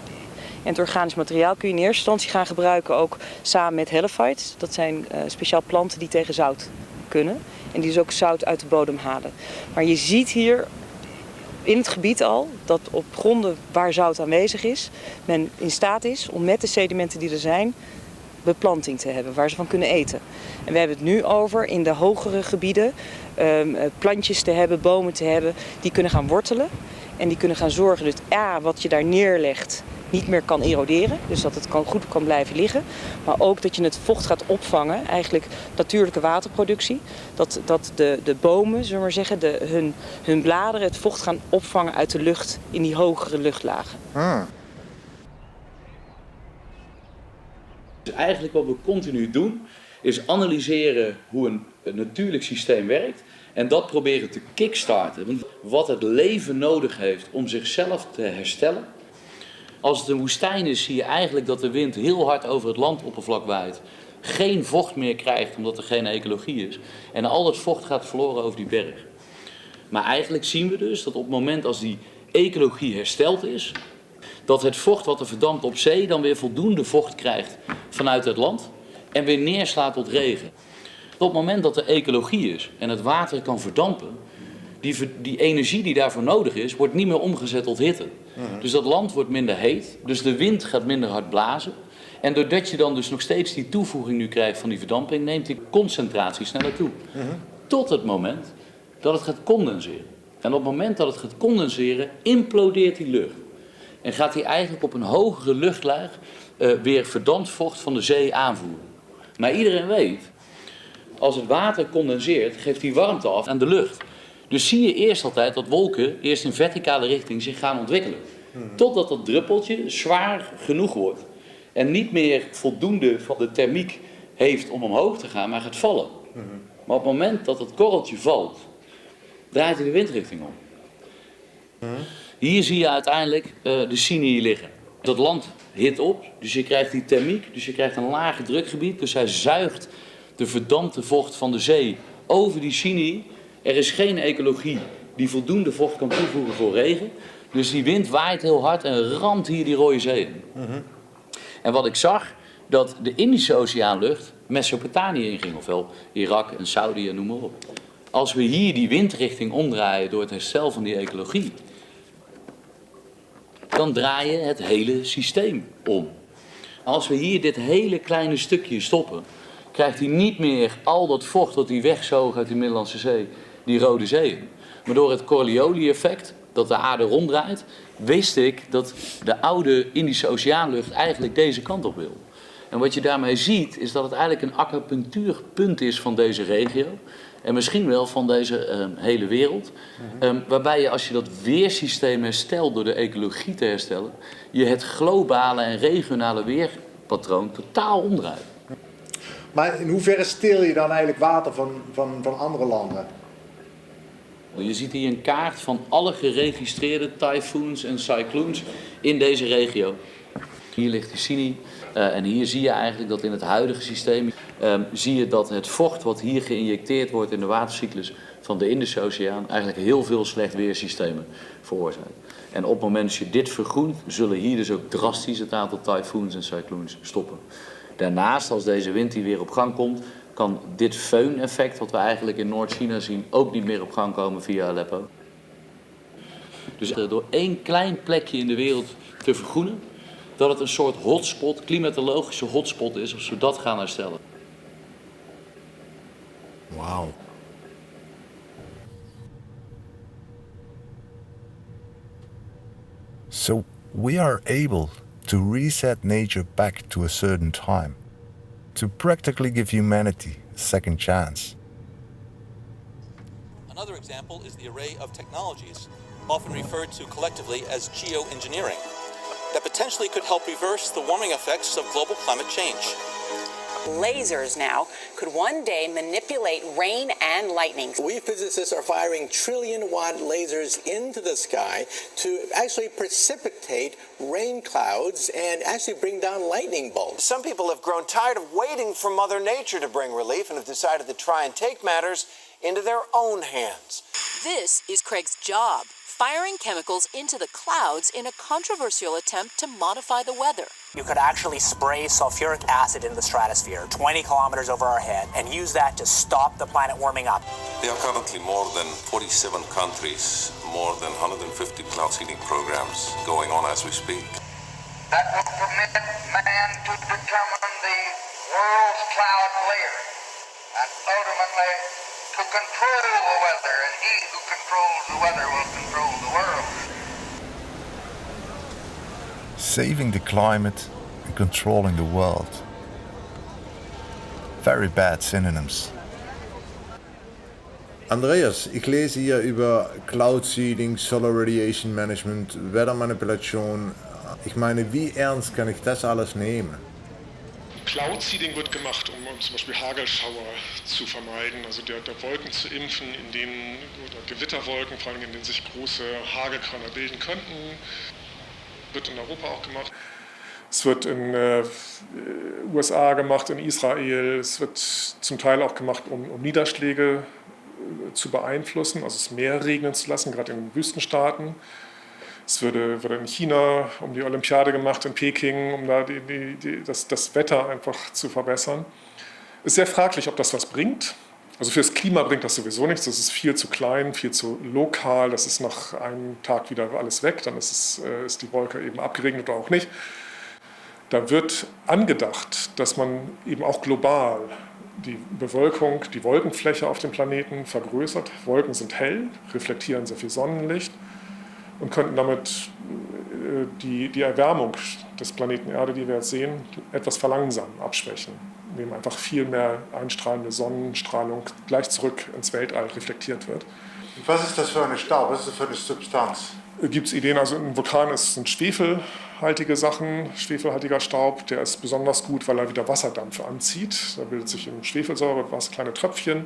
En het organisch materiaal kun je in eerste instantie gaan gebruiken ook samen met helophytes. Dat zijn speciaal planten die tegen zout kunnen. En die dus ook zout uit de bodem halen. Maar je ziet hier in het gebied al dat op gronden waar zout aanwezig is, men in staat is om met de sedimenten die er zijn, beplanting te hebben waar ze van kunnen eten. En we hebben het nu over in de hogere gebieden plantjes te hebben, bomen te hebben die kunnen gaan wortelen. En die kunnen gaan zorgen dat wat je daar neerlegt niet meer kan eroderen. Dus dat het goed kan blijven liggen. Maar ook dat je het vocht gaat opvangen. Eigenlijk natuurlijke waterproductie. Dat de bomen, zullen we maar zeggen, hun bladeren het vocht gaan opvangen uit de lucht in die hogere luchtlagen. Dus eigenlijk wat we continu doen, is analyseren hoe een natuurlijk systeem werkt. En dat proberen te kickstarten. Want wat het leven nodig heeft om zichzelf te herstellen. Als het een woestijn is, zie je eigenlijk dat de wind heel hard over het landoppervlak waait. Geen vocht meer krijgt omdat er geen ecologie is. En al het vocht gaat verloren over die berg. Maar eigenlijk zien we dus dat op het moment als die ecologie hersteld is, dat het vocht wat er verdampt op zee dan weer voldoende vocht krijgt vanuit het land en weer neerslaat tot regen. Op het moment dat er ecologie is en het water kan verdampen, die energie die daarvoor nodig is, wordt niet meer omgezet tot hitte. Dus dat land wordt minder heet, dus de wind gaat minder hard blazen. En doordat je dan dus nog steeds die toevoeging nu krijgt van die verdamping, neemt die concentratie sneller toe. Tot het moment dat het gaat condenseren. En op het moment dat het gaat condenseren, implodeert die lucht. En gaat hij eigenlijk op een hogere luchtlaag weer verdampt vocht van de zee aanvoeren. Maar iedereen weet, als het water condenseert, geeft die warmte af aan de lucht. Dus zie je eerst altijd dat wolken eerst in verticale richting zich gaan ontwikkelen. Totdat dat druppeltje zwaar genoeg wordt. En niet meer voldoende van de thermiek heeft om omhoog te gaan, maar gaat vallen. Maar op het moment dat het korreltje valt, draait hij de windrichting om. Hier zie je uiteindelijk de Sinai liggen. Dat land hit op, dus je krijgt die thermiek, dus je krijgt een lage drukgebied. Dus hij zuigt de verdampte vocht van de zee over die Sinai. Er is geen ecologie die voldoende vocht kan toevoegen voor regen. Dus die wind waait heel hard en ramt hier die Rode Zee in. En wat ik zag, dat de Indische Oceaanlucht Mesopotamië inging, ofwel Irak en Saudi en noem maar op. Als we hier die windrichting omdraaien door het herstel van die ecologie, dan draai je het hele systeem om. Als we hier dit hele kleine stukje stoppen, krijgt hij niet meer al dat vocht dat hij wegzoog uit de Middellandse Zee, die Rode Zee in. Maar door het Coriolis-effect, dat de aarde ronddraait, wist ik dat de oude Indische Oceaanlucht eigenlijk deze kant op wil. En wat je daarmee ziet, is dat het eigenlijk een acupunctuurpunt is van deze regio. En misschien wel van deze hele wereld. Waarbij je, als je dat weersysteem herstelt door de ecologie te herstellen, je het globale en regionale weerpatroon totaal omdraait. Maar in hoeverre steel je dan eigenlijk water van andere landen? Je ziet hier een kaart van alle geregistreerde tyfoons en cyclones in deze regio. Hier ligt de Sinai en hier zie je eigenlijk dat in het huidige systeem zie je dat het vocht wat hier geïnjecteerd wordt in de watercyclus van de Indische Oceaan eigenlijk heel veel slecht weersystemen veroorzaakt. En op het moment dat je dit vergroent, zullen hier dus ook drastisch het aantal tyfoons en cyclones stoppen. Daarnaast, als deze wind hier weer op gang komt, kan dit föhn-effect, wat we eigenlijk in Noord-China zien, ook niet meer op gang komen via Aleppo. Dus door één klein plekje in de wereld te vergroenen, dat het een soort hotspot, klimatologische hotspot is, als we dat gaan herstellen. Wow. So we are able to reset nature back to a certain time, to practically give humanity a second chance. Another example is the array of technologies, often referred to collectively as geoengineering, that potentially could help reverse the warming effects of global climate change. Lasers now could one day manipulate rain and lightning. We physicists are firing trillion-watt lasers into the sky to actually precipitate rain clouds and actually bring down lightning bolts. Some people have grown tired of waiting for Mother Nature to bring relief and have decided to try and take matters into their own hands. This is Craig's job, firing chemicals into the clouds in a controversial attempt to modify the weather. You could actually spray sulfuric acid in the stratosphere 20 kilometers over our head and use that to stop the planet warming up. There are currently more than 47 countries, more than 150 cloud seeding programs going on as we speak. That will permit man to determine the world's cloud layer and ultimately to control the weather, and he who controls the weather will control the world. Saving the climate and controlling the world. Very bad synonyms. Andreas, ich lese hier über Cloud Seeding, Solar Radiation Management, Wettermanipulation. Ich meine, wie ernst kann ich das alles nehmen? Cloud Seeding wird gemacht, um zum Beispiel Hagelschauer zu vermeiden, also der Wolken zu impfen, oder Gewitterwolken, vor allem in denen sich große Hagelkörner bilden könnten. Wird in Europa auch gemacht. Es wird in USA gemacht, in Israel. Es wird zum Teil auch gemacht, um Niederschläge zu beeinflussen, also es mehr regnen zu lassen, gerade in Wüstenstaaten. Es wurde in China um die Olympiade gemacht, in Peking, um da das Wetter einfach zu verbessern. Es ist sehr fraglich, ob das was bringt. Also fürs Klima bringt das sowieso nichts. Das ist viel zu klein, viel zu lokal. Das ist nach einem Tag wieder alles weg. Dann ist die Wolke eben abgeregnet oder auch nicht. Da wird angedacht, dass man eben auch global die Bewölkung, die Wolkenfläche auf dem Planeten vergrößert. Wolken sind hell, reflektieren sehr viel Sonnenlicht und könnten damit die Erwärmung des Planeten Erde, die wir jetzt sehen, etwas verlangsamen, abschwächen, indem einfach viel mehr einstrahlende Sonnenstrahlung gleich zurück ins Weltall reflektiert wird. Und was ist das für eine Staub? Was ist das für eine Substanz? Gibt es Ideen, also ein Vulkan sind schwefelhaltige Sachen, schwefelhaltiger Staub, der ist besonders gut, weil er wieder Wasserdampf anzieht. Da bildet sich in Schwefelsäure kleine Tröpfchen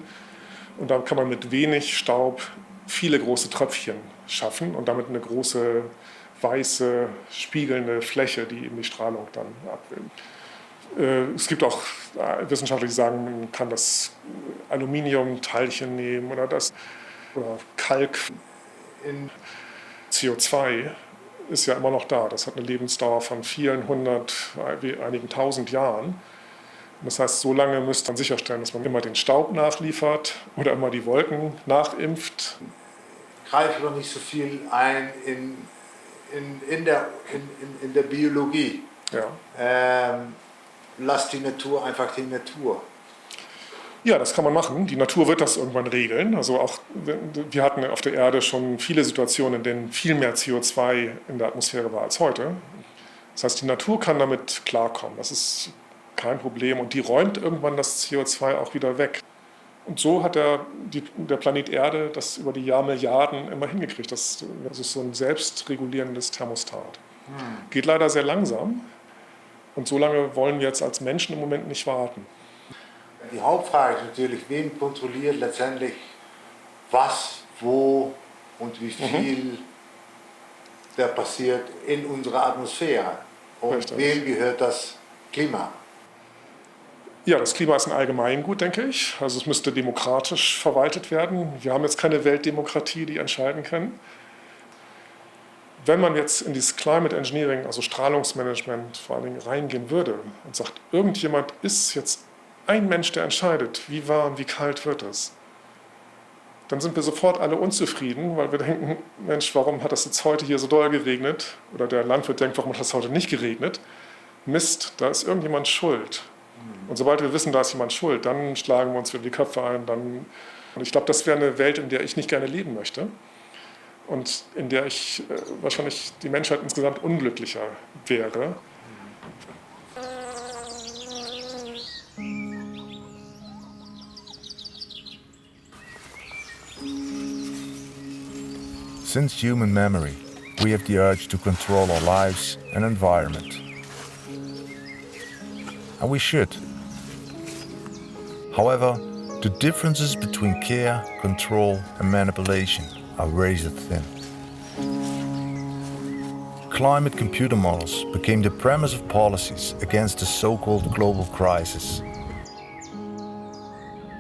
und dann kann man mit wenig Staub viele große Tröpfchen schaffen und damit eine große, weiße, spiegelnde Fläche, die eben die Strahlung dann abbildet. Es gibt auch Wissenschaftler, die sagen, man kann das Aluminiumteilchen nehmen oder Kalk. CO2 ist ja immer noch da. Das hat eine Lebensdauer von vielen hundert, einigen tausend Jahren. Das heißt, so lange müsste man sicherstellen, dass man immer den Staub nachliefert oder immer die Wolken nachimpft. Greifen wir nicht so viel ein in der Biologie. Ja. Lass die Natur einfach die Natur. Ja, das kann man machen. Die Natur wird das irgendwann regeln. Also auch, wir hatten auf der Erde schon viele Situationen, in denen viel mehr CO2 in der Atmosphäre war als heute. Das heißt, die Natur kann damit klarkommen. Das ist kein Problem. Und die räumt irgendwann das CO2 auch wieder weg. Und so hat der Planet Erde das über die Jahrmilliarden immer hingekriegt. Das ist so ein selbstregulierendes Thermostat. Geht leider sehr langsam. Und so lange wollen wir jetzt als Menschen im Moment nicht warten. Die Hauptfrage ist natürlich, wen kontrolliert letztendlich was, wo und wie viel da passiert in unserer Atmosphäre. Und Richtig. Wem gehört das Klima? Ja, das Klima ist ein Allgemeingut, denke ich. Also es müsste demokratisch verwaltet werden. Wir haben jetzt keine Weltdemokratie, die entscheiden kann. Wenn man jetzt in dieses Climate Engineering, also Strahlungsmanagement vor allen Dingen reingehen würde und sagt, irgendjemand ist jetzt ein Mensch, der entscheidet, wie warm, wie kalt wird es, dann sind wir sofort alle unzufrieden, weil wir denken, Mensch, warum hat das jetzt heute hier so doll geregnet? Oder der Landwirt denkt, warum hat das heute nicht geregnet? Mist, da ist irgendjemand schuld. Und sobald wir wissen, da ist jemand schuld, dann schlagen wir uns wieder die Köpfe ein. Und ich glaube, das wäre eine Welt, in der ich nicht gerne leben möchte. Und in der ich wahrscheinlich die Menschheit insgesamt unglücklicher wäre. Since human memory, we have the urge to control our lives and environment. And we should. However, the differences between care, control and manipulation are razor thin. Climate computer models became the premise of policies against the so-called global crisis.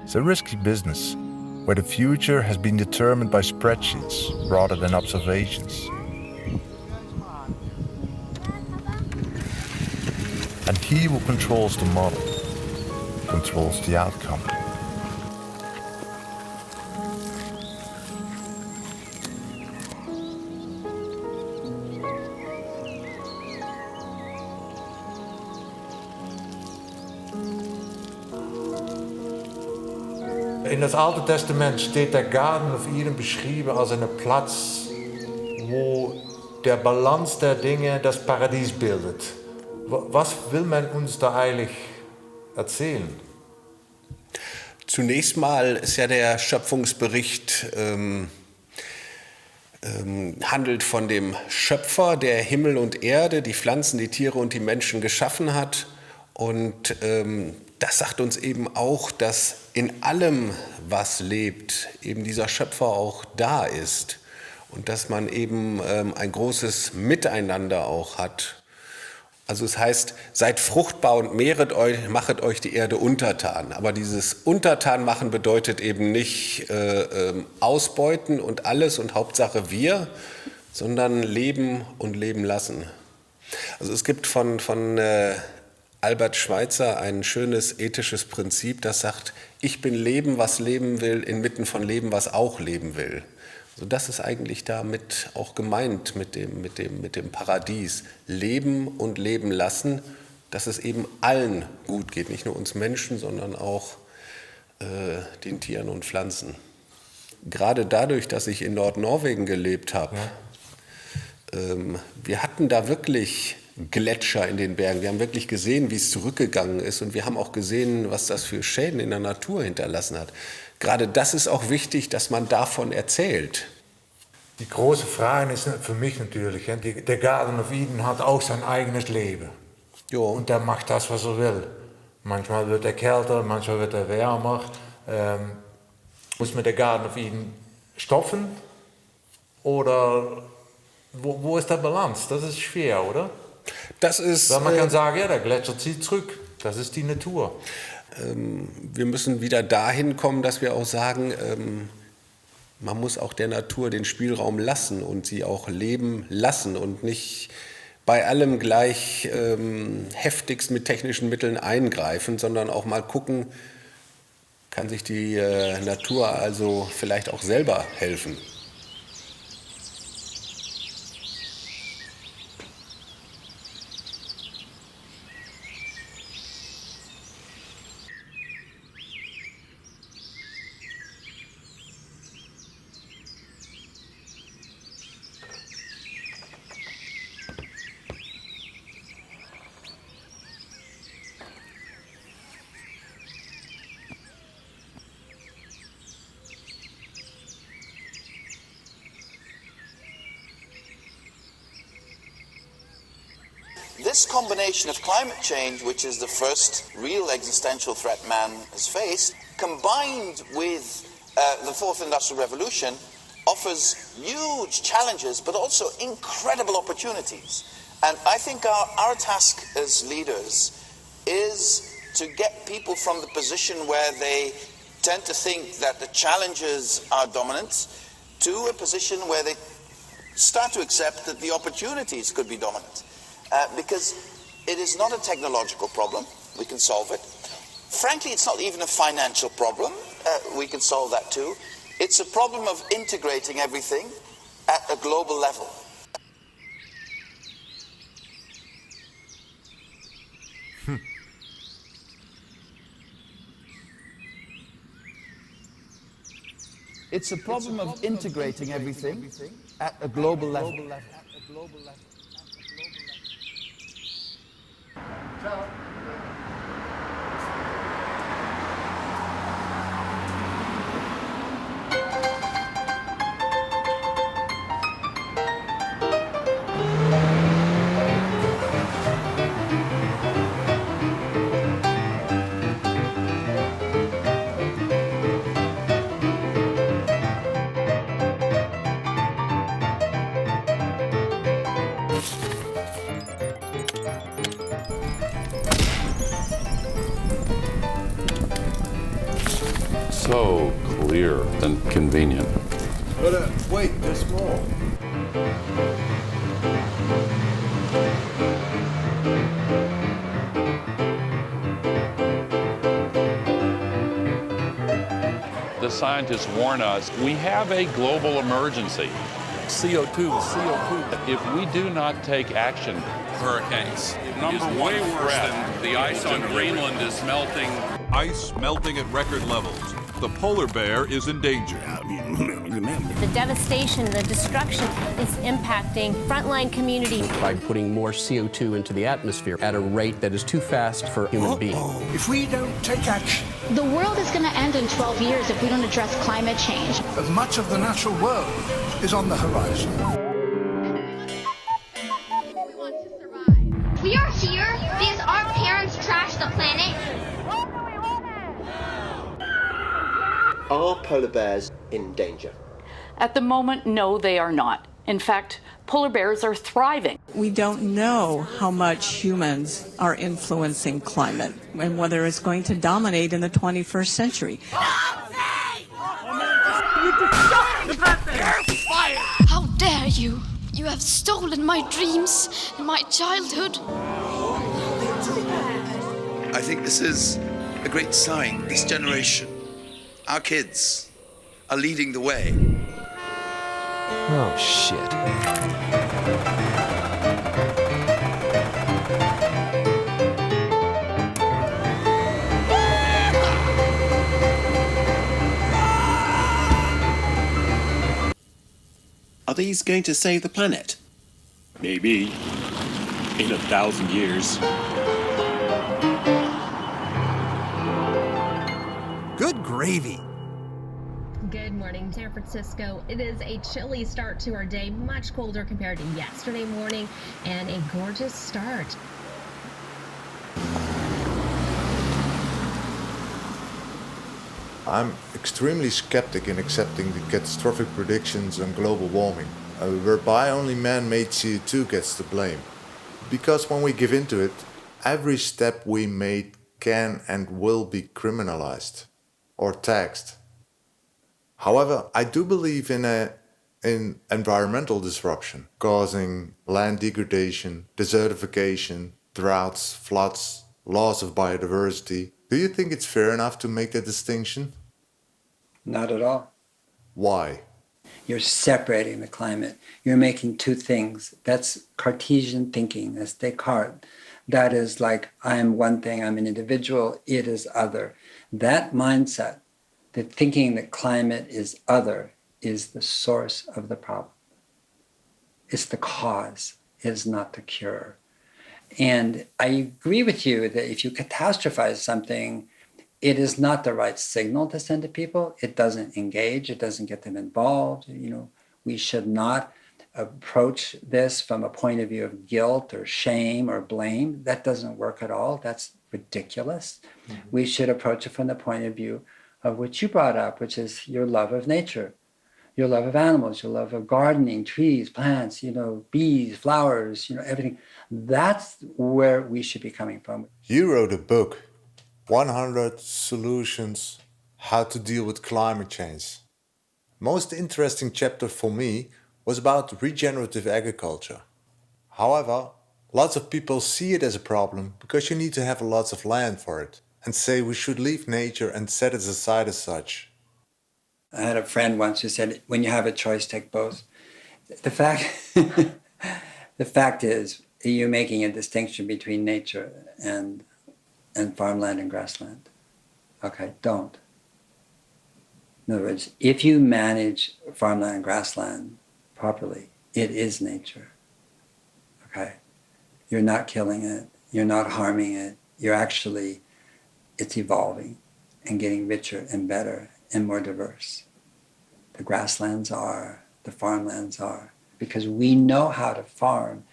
It's a risky business, where the future has been determined by spreadsheets rather than observations. And he who controls the model controls the outcome. In het Alte Testament steht der Garten of Eden beschrieben als ein Platz, wo der Balance der Dinge das Paradies bildet. Was will man uns da eigentlich erzählen? Zunächst mal ist ja der Schöpfungsbericht handelt von dem Schöpfer, der Himmel und Erde, die Pflanzen, die Tiere und die Menschen geschaffen hat. Und das sagt uns eben auch, dass in allem, was lebt, eben dieser Schöpfer auch da ist und dass man eben ein großes Miteinander auch hat. Also es heißt, seid fruchtbar und mehret euch, machet euch die Erde untertan. Aber dieses Untertan machen bedeutet eben nicht ausbeuten und alles und Hauptsache wir, sondern leben und leben lassen. Also es gibt von Albert Schweitzer ein schönes ethisches Prinzip, das sagt, ich bin Leben, was leben will, inmitten von Leben, was auch leben will. Also das ist eigentlich damit auch gemeint mit dem Paradies. Leben und leben lassen, dass es eben allen gut geht, nicht nur uns Menschen, sondern auch den Tieren und Pflanzen. Gerade dadurch, dass ich in Nordnorwegen gelebt habe, wir hatten da wirklich Gletscher in den Bergen. Wir haben wirklich gesehen, wie es zurückgegangen ist und wir haben auch gesehen, was das für Schäden in der Natur hinterlassen hat. Gerade das ist auch wichtig, dass man davon erzählt. Die große Frage ist für mich natürlich, der Garden of Eden hat auch sein eigenes Leben. Jo. Und der macht das, was er will. Manchmal wird er kälter, manchmal wird er wärmer. Muss man der Garden of Eden stoppen? Oder wo ist der Balance? Das ist schwer, oder? Das ist, weil man kann sagen, ja, der Gletscher zieht zurück. Das ist die Natur. Wir müssen wieder dahin kommen, dass wir auch sagen, man muss auch der Natur den Spielraum lassen und sie auch leben lassen und nicht bei allem gleich heftigst mit technischen Mitteln eingreifen, sondern auch mal gucken, kann sich die Natur also vielleicht auch selber helfen. This combination of climate change, which is the first real existential threat man has faced, combined with the fourth industrial revolution, offers huge challenges but also incredible opportunities. And I think our task as leaders is to get people from the position where they tend to think that the challenges are dominant to a position where they start to accept that the opportunities could be dominant. Because it is not a technological problem, we can solve it. Frankly, it's not even a financial problem, we can solve that too. It's a problem of integrating everything at a global level. It's a problem of integrating everything at a global level. So clear and convenient. But wait, there's more. The scientists warn us we have a global emergency. CO2. If we do not take action, Hurricanes. Number way worse than the ice on Greenland is melting. Ice melting at record levels. The polar bear is in danger. The devastation, the destruction is impacting frontline communities. By putting more CO2 into the atmosphere at a rate that is too fast for human beings. If we don't take action, the world is going to end in 12 years if we don't address climate change. Much of the natural world is on the horizon. We are here because our parents trashed Are polar bears in danger? At the moment, no, they are not. In fact, polar bears are thriving. We don't know how much humans are influencing climate and whether it's going to dominate in the 21st century. How dare you? You have stolen my dreams and my childhood. I think this is a great sign. This generation, our kids, are leading the way. Oh, shit. Are these going to save the planet? Maybe. In 1,000 years. Good gravy. Good morning, San Francisco. It is a chilly start to our day, much colder compared to yesterday morning, and a gorgeous start. I'm extremely skeptic in accepting the catastrophic predictions on global warming, whereby only man-made CO2 gets the blame. Because when we give into it, every step we made can and will be criminalized or taxed. However, I do believe in environmental disruption, causing land degradation, desertification, droughts, floods, loss of biodiversity. Do you think it's fair enough to make that distinction? Not at all. Why? You're separating the climate. You're making two things. That's Cartesian thinking. That's Descartes. That is like, I am one thing, I'm an individual, it is other. That mindset, the thinking that climate is other, is the source of the problem. It's the cause, it is not the cure. And I agree with you that if you catastrophize something, it is not the right signal to send to people. It doesn't engage, it doesn't get them involved. You know, we should not approach this from a point of view of guilt or shame or blame. That doesn't work at all. That's ridiculous. Mm-hmm. We should approach it from the point of view of what you brought up, which is your love of nature, your love of animals, your love of gardening, trees, plants, you know, bees, flowers, you know, everything. That's where we should be coming from. You wrote a book, 100 Solutions How to Deal with Climate Change. Most interesting chapter for me was about regenerative agriculture. However, lots of people see it as a problem because you need to have lots of land for it, and say we should leave nature and set it aside as such. I had a friend once who said, when you have a choice, take both. The fact is, you're making a distinction between nature and farmland and grassland. Okay, don't. In other words, if you manage farmland and grassland properly, it is nature. Okay? You're not killing it, you're not harming it, it's evolving and getting richer and better and more diverse. The grasslands are, the farmlands are, because we know how to farm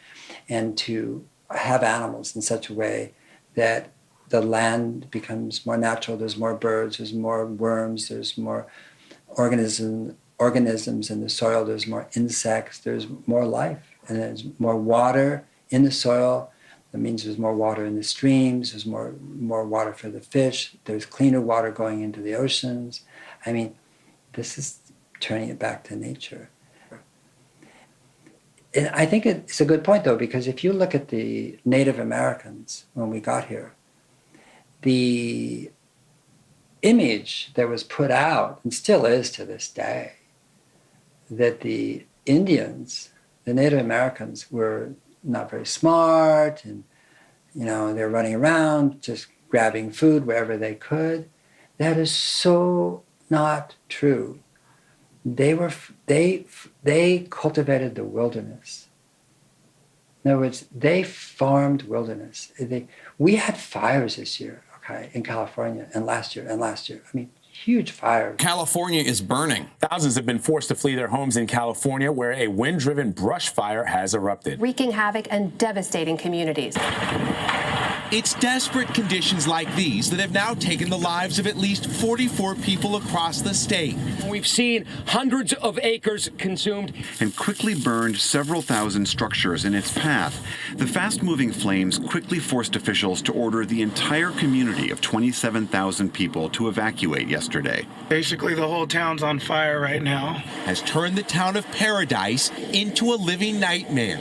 and to have animals in such a way that the land becomes more natural. There's more birds, there's more worms, there's more organisms in the soil, there's more insects, there's more life, and there's more water in the soil. That means there's more water in the streams, there's more water for the fish, there's cleaner water going into the oceans. I mean, this is turning it back to nature. And I think it's a good point, though, because if you look at the Native Americans when we got here, the image that was put out, and still is to this day, that the Indians, the Native Americans, were not very smart, and they're running around just grabbing food wherever they could. That is so not true. They cultivated the wilderness. In other words, they farmed wilderness. We had fires this year, okay, in California, and last year. I mean, huge fires. California is burning. Thousands have been forced to flee their homes in California, where a wind-driven brush fire has erupted, wreaking havoc and devastating communities. It's desperate conditions like these that have now taken the lives of at least 44 people across the state. We've seen hundreds of acres consumed and quickly burned several thousand structures in its path. The fast-moving flames quickly forced officials to order the entire community of 27,000 people to evacuate yesterday. Basically, the whole town's on fire right now. Has turned the town of Paradise into a living nightmare.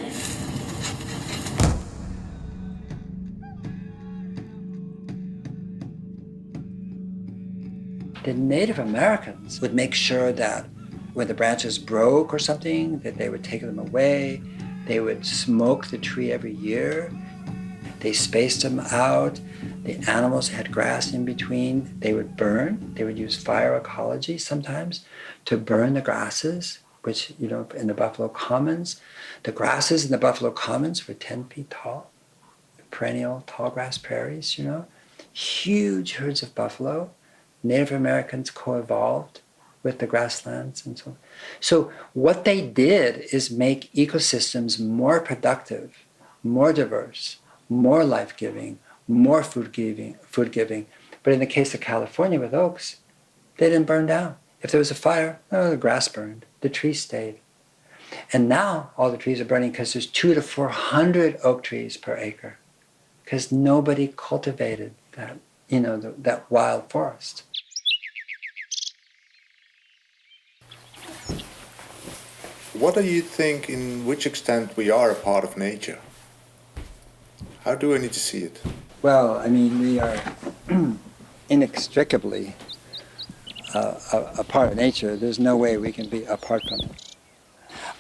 The Native Americans would make sure that when the branches broke or something, that they would take them away. They would smoke the tree every year. They spaced them out. The animals had grass in between. They would burn. They would use fire ecology sometimes to burn the grasses, which, you know, in the Buffalo Commons, the grasses in the Buffalo Commons were 10 feet tall, perennial tall grass prairies, you know, huge herds of buffalo. Native Americans co-evolved with the grasslands and so on. So what they did is make ecosystems more productive, more diverse, more life-giving, more food-giving. But in the case of California with oaks, they didn't burn down. If there was a fire, oh, the grass burned, the trees stayed. And now all the trees are burning because there's 200 to 400 oak trees per acre, because nobody cultivated that, you know, that wild forest. What do you think, in which extent we are a part of nature? How do I need to see it? Well, I mean, we are inextricably a part of nature. There's no way we can be apart from it.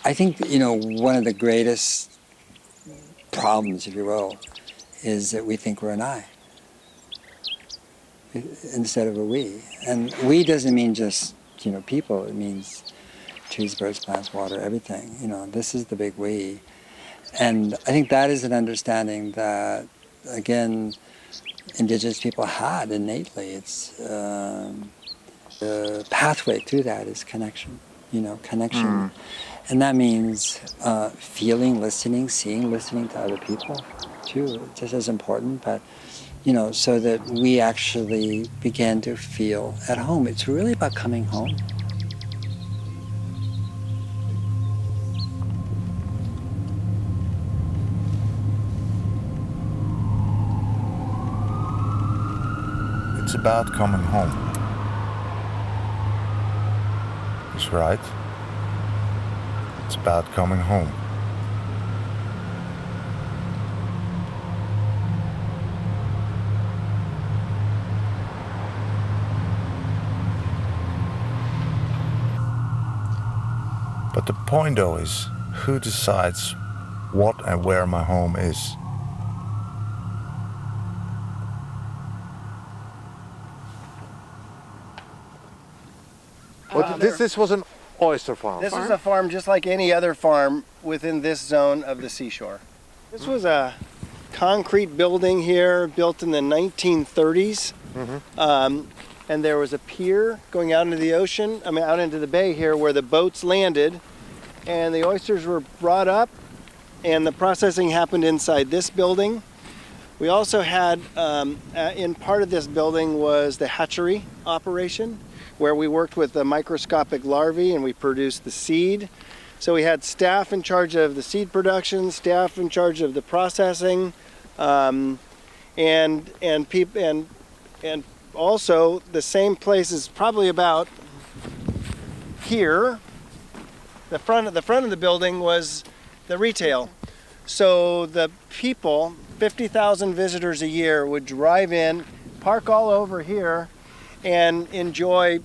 I think, you know, one of the greatest problems, if you will, is that we think we're an I instead of a we. And we doesn't mean just, you know, people. It means trees, birds, plants, water, everything. You know, this is the big we. And I think that is an understanding that, again, indigenous people had innately. It's the pathway to that is connection, you know, connection. And that means feeling, listening, seeing, listening to other people, too, just as important. But, you know, so that we actually began to feel at home. It's really about coming home. It's about coming home. That's right. It's about coming home. But the point though is, who decides what and where my home is? Well, this was an oyster farm. This was a farm just like any other farm within this zone of the seashore. This was a concrete building here built in the 1930s. And there was a pier going out into the ocean, out into the bay here where the boats landed, and the oysters were brought up, and the processing happened inside this building. We also had, in part of this building was the hatchery operation, where we worked with the microscopic larvae and we produced the seed. So we had staff in charge of the seed production, staff in charge of the processing, and also the same place is probably about here. The front of the building was the retail. So the people, 50,000 visitors a year, would drive in, park all over here, and enjoy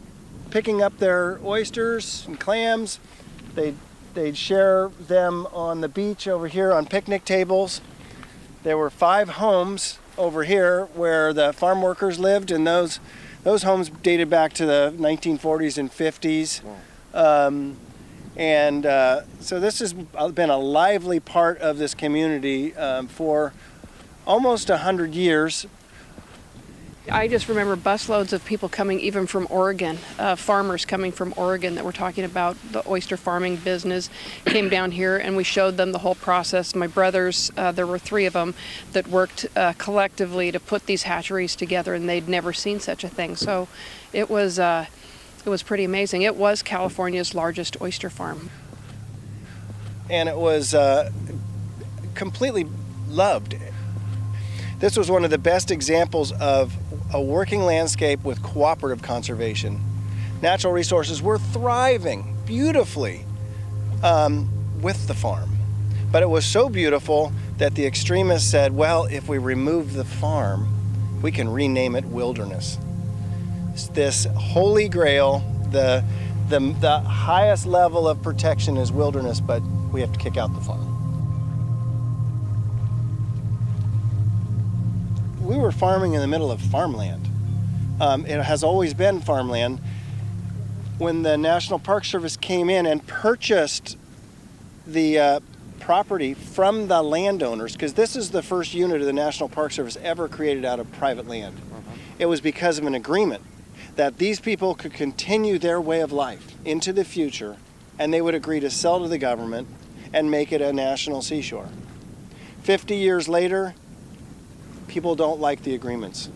picking up their oysters and clams. They'd share them on the beach over here on picnic tables. There were 5 homes over here where the farm workers lived, and those homes dated back to the 1940s and 50s. So this has been a lively part of this community for almost 100 years. I just remember busloads of people coming even from Oregon, farmers coming from Oregon that were talking about the oyster farming business, came down here and we showed them the whole process. My brothers, there were 3 of them that worked collectively to put these hatcheries together, and they'd never seen such a thing. So it was pretty amazing. It was California's largest oyster farm. And it was completely loved. This was one of the best examples of a working landscape with cooperative conservation. Natural resources were thriving beautifully with the farm. But it was so beautiful that the extremists said, well, if we remove the farm, we can rename it wilderness. This holy grail, the highest level of protection is wilderness, but we have to kick out the farm. We were farming in the middle of farmland. It has always been farmland. When the National Park Service came in and purchased the property from the landowners, because this is the first unit of the National Park Service ever created out of private land. It was because of an agreement that these people could continue their way of life into the future, and they would agree to sell to the government and make it a national seashore. 50 years later, people don't like the agreements.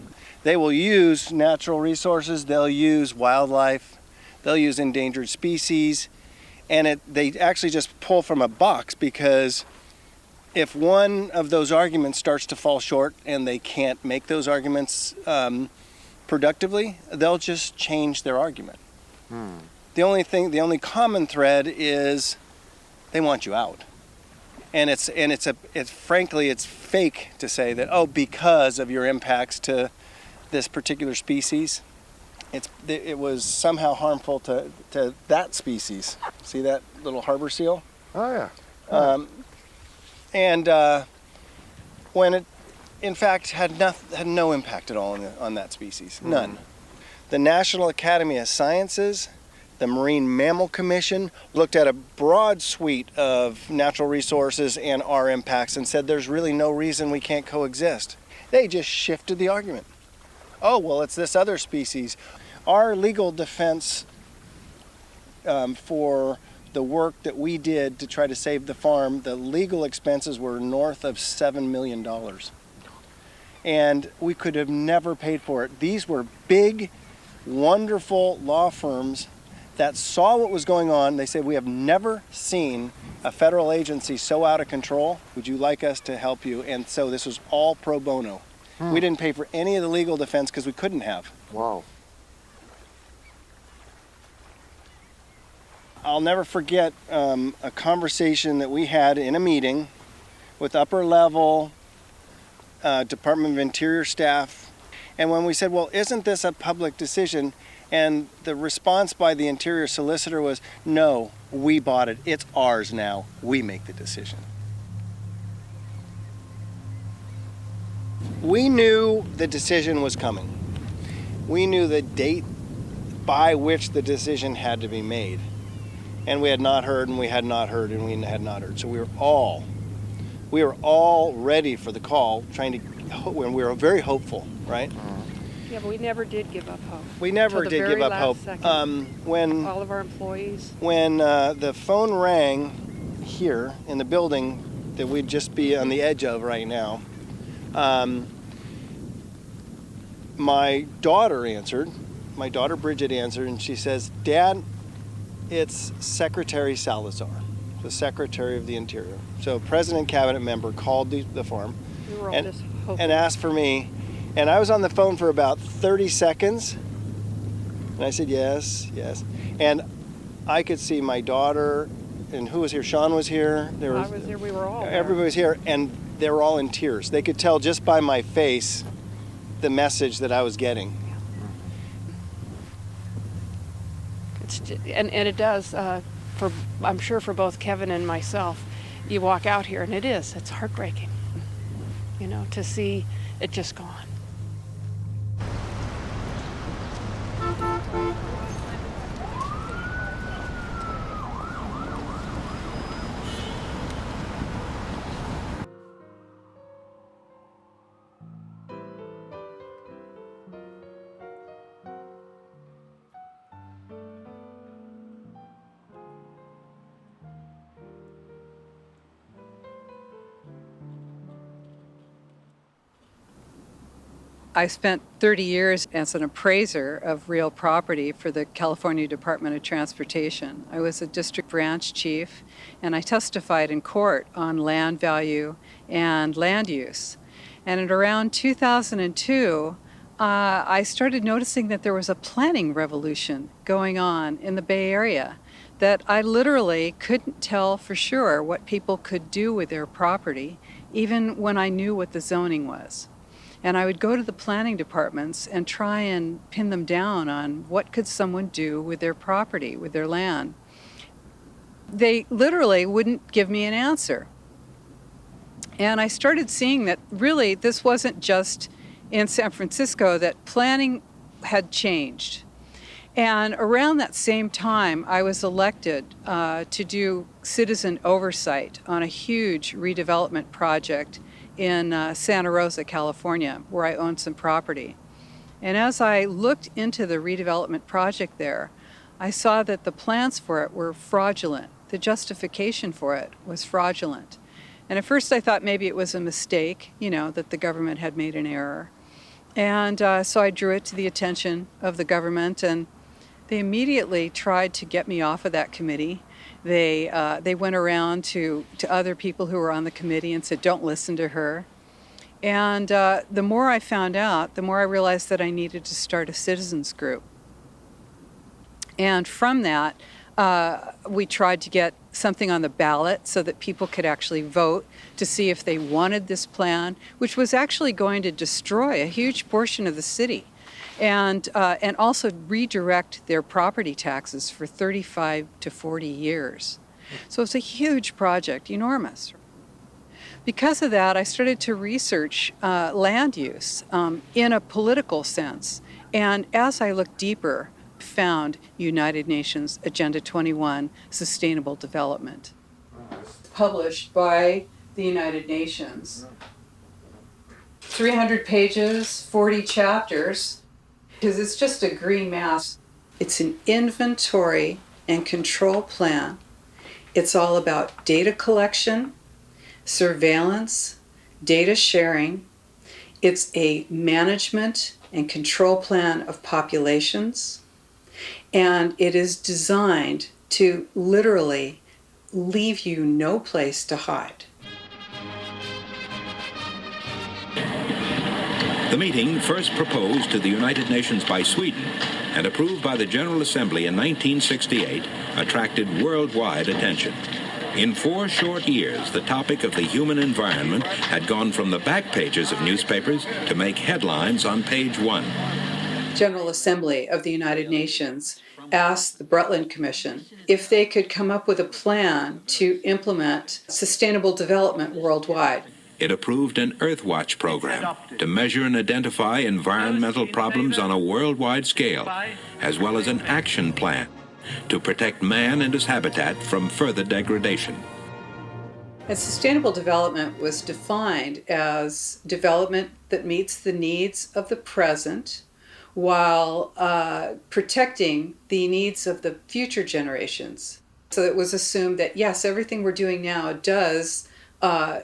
They will use natural resources, they'll use wildlife, they'll use endangered species, and they actually just pull from a box, because if one of those arguments starts to fall short and they can't make those arguments productively, they'll just change their argument. The only common thread is they want you out. And it's frankly, it's fake to say that, oh, because of your impacts to this particular species, it was somehow harmful to that species. See that little harbor seal? Oh, yeah. When it, in fact, had no impact at all on that species, none. The National Academy of Sciences, the Marine Mammal Commission, looked at a broad suite of natural resources and our impacts and said there's really no reason we can't coexist. They just shifted the argument. Oh, well, it's this other species. Our legal defense for the work that we did to try to save the farm, the legal expenses were north of $7 million. And we could have never paid for it. These were big, wonderful law firms that saw what was going on. They said, we have never seen a federal agency so out of control. Would you like us to help you? And so this was all pro bono. We didn't pay for any of the legal defense because we couldn't have. Wow. I'll never forget a conversation that we had in a meeting with upper level Department of Interior staff. And when we said, well, isn't this a public decision? And the response by the Interior Solicitor was, no, we bought it. It's ours now. We make the decision. We knew the decision was coming. We knew the date by which the decision had to be made. And we had not heard, and we had not heard, and we had not heard. So we were all ready for the call, when we were very hopeful, right? Yeah, but we never did give up hope. We never did give up hope. When all of our employees. When the phone rang here in the building that we'd just be on the edge of right now, my daughter answered. My daughter Bridget answered, and she says, "Dad, it's Secretary Salazar, the Secretary of the Interior." So President Cabinet member called the farm and asked for me. And I was on the phone for about 30 seconds. And I said, yes, yes. And I could see my daughter, and who was here? Sean was here. I was here, we were all there. Everybody was here, and they were all in tears. They could tell just by my face the message that I was getting. And it does, I'm sure for both Kevin and myself, you walk out here and it's heartbreaking, to see it just gone. I spent 30 years as an appraiser of real property for the California Department of Transportation. I was a district branch chief, and I testified in court on land value and land use. And at around 2002, I started noticing that there was a planning revolution going on in the Bay Area, that I literally couldn't tell for sure what people could do with their property, even when I knew what the zoning was. And I would go to the planning departments and try and pin them down on what could someone do with their property, with their land. They literally wouldn't give me an answer. And I started seeing that really this wasn't just in San Francisco, that planning had changed. And around that same time, I was elected to do citizen oversight on a huge redevelopment project in Santa Rosa, California, where I owned some property. And as I looked into the redevelopment project there, I saw that the plans for it were fraudulent. The justification for it was fraudulent. And at first I thought maybe it was a mistake, that the government had made an error. And so I drew it to the attention of the government, and they immediately tried to get me off of that committee. They went around to other people who were on the committee and said, don't listen to her. And the more I found out, the more I realized that I needed to start a citizens group. And from that, we tried to get something on the ballot so that people could actually vote to see if they wanted this plan, which was actually going to destroy a huge portion of the city. And also redirect their property taxes for 35 to 40 years. So it's a huge project, enormous. Because of that, I started to research land use in a political sense. And as I looked deeper, found United Nations Agenda 21 Sustainable Development. Published by the United Nations. 300 pages, 40 chapters. Because it's just a green mass. It's an inventory and control plan. It's all about data collection, surveillance, data sharing. It's a management and control plan of populations. And it is designed to literally leave you no place to hide. The meeting, first proposed to the United Nations by Sweden and approved by the General Assembly in 1968, attracted worldwide attention. In 4 short years, the topic of the human environment had gone from the back pages of newspapers to make headlines on page 1. General Assembly of the United Nations asked the Brundtland Commission if they could come up with a plan to implement sustainable development worldwide. It approved an Earthwatch program to measure and identify environmental problems on a worldwide scale, as well as an action plan to protect man and his habitat from further degradation. And sustainable development was defined as development that meets the needs of the present while protecting the needs of the future generations. So it was assumed that, yes, everything we're doing now does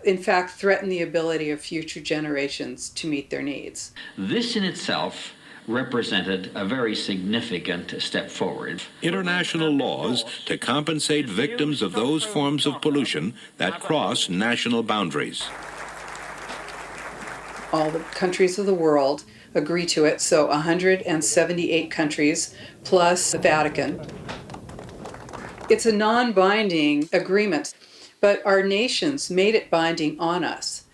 in fact, threaten the ability of future generations to meet their needs. This in itself represented a very significant step forward. International laws to compensate victims of those forms of pollution that cross national boundaries. All the countries of the world agree to it, so 178 countries plus the Vatican. It's a non-binding agreement. But our nations made it binding on us.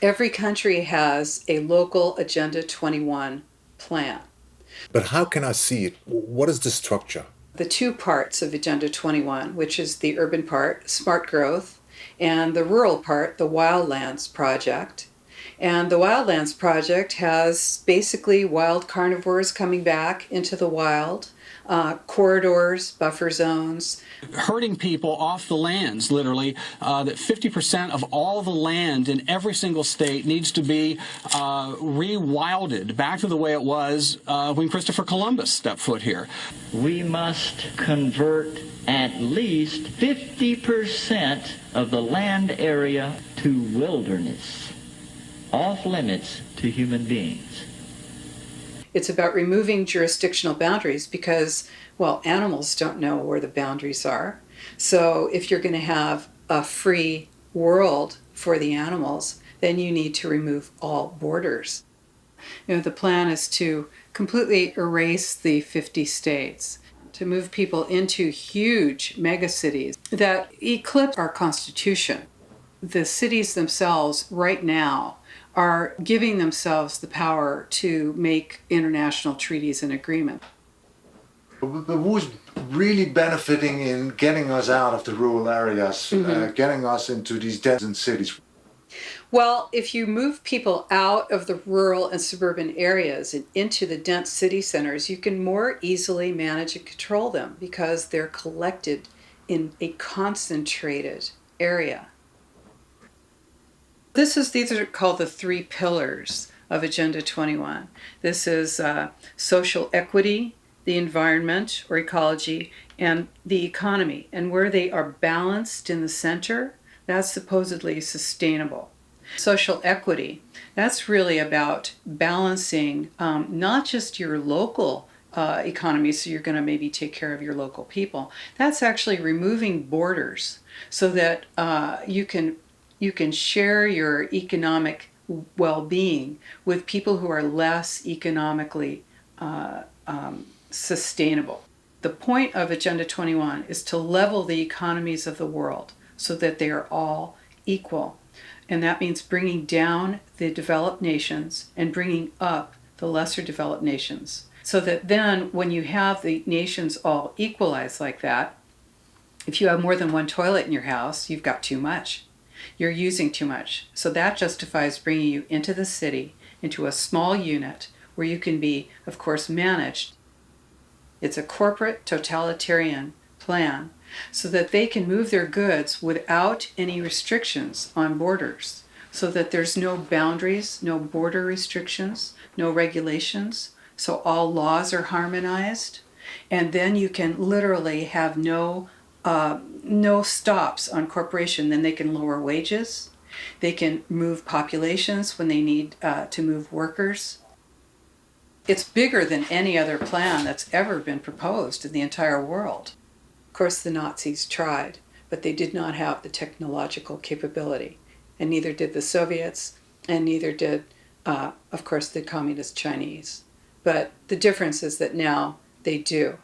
Every country has a local Agenda 21 plan. But how can I see it? What is the structure? The 2 parts of Agenda 21, which is the urban part, smart growth, and the rural part, the Wildlands Project. And the Wildlands Project has basically wild carnivores coming back into the wild, corridors, buffer zones. Herding people off the lands, literally, that 50% of all the land in every single state needs to be rewilded back to the way it was when Christopher Columbus stepped foot here. We must convert at least 50% of the land area to wilderness, off limits to human beings. It's about removing jurisdictional boundaries because, well, animals don't know where the boundaries are. So if you're going to have a free world for the animals, then you need to remove all borders. The plan is to completely erase the 50 states, to move people into huge megacities that eclipse our Constitution. The cities themselves right now are giving themselves the power to make international treaties and agreements. But who's really benefiting in getting us out of the rural areas, getting us into these dense cities? Well, if you move people out of the rural and suburban areas and into the dense city centers, you can more easily manage and control them because they're collected in a concentrated area. These are called the 3 pillars of Agenda 21. This is social equity, the environment or ecology, and the economy. And where they are balanced in the center, that's supposedly sustainable. Social equity, that's really about balancing not just your local economy, so you're going to maybe take care of your local people. That's actually removing borders so that you can share your economic well-being with people who are less economically sustainable. The point of Agenda 21 is to level the economies of the world so that they are all equal. And that means bringing down the developed nations and bringing up the lesser developed nations. So that then when you have the nations all equalized like that, if you have more than one toilet in your house, you've got too much. You're using too much. So that justifies bringing you into the city, into a small unit where you can be, of course, managed. It's a corporate totalitarian plan so that they can move their goods without any restrictions on borders, so that there's no boundaries, no border restrictions, no regulations, so all laws are harmonized, and then you can literally have no stops on corporation. Then they can lower wages, they can move populations when they need to move workers. It's bigger than any other plan that's ever been proposed in the entire world. Of course, the Nazis tried, but they did not have the technological capability, and neither did the Soviets, and neither did, of course, the communist Chinese. But the difference is that now they do.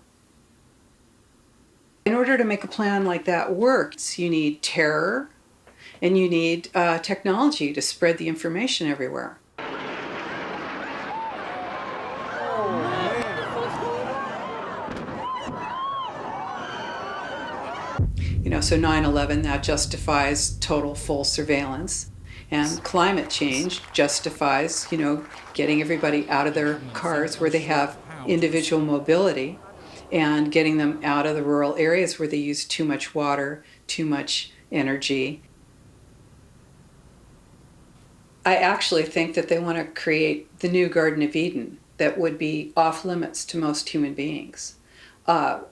In order to make a plan like that work, you need terror, and you need technology to spread the information everywhere. So 9/11, that justifies total full surveillance. And climate change justifies, getting everybody out of their cars where they have individual mobility and getting them out of the rural areas where they use too much water, too much energy. I actually think that they want to create the new Garden of Eden that would be off limits to most human beings.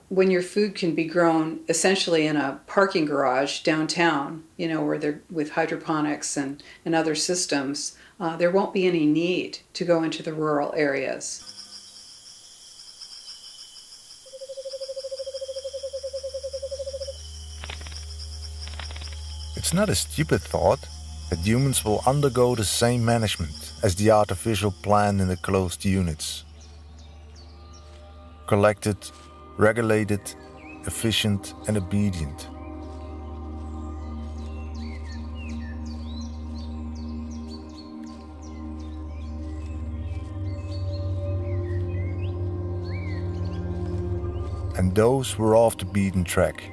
When your food can be grown essentially in a parking garage downtown, where they're with hydroponics and other systems, there won't be any need to go into the rural areas. It's not a stupid thought that humans will undergo the same management as the artificial plant in the closed units. Collected, regulated, efficient and obedient. And those were off the beaten track.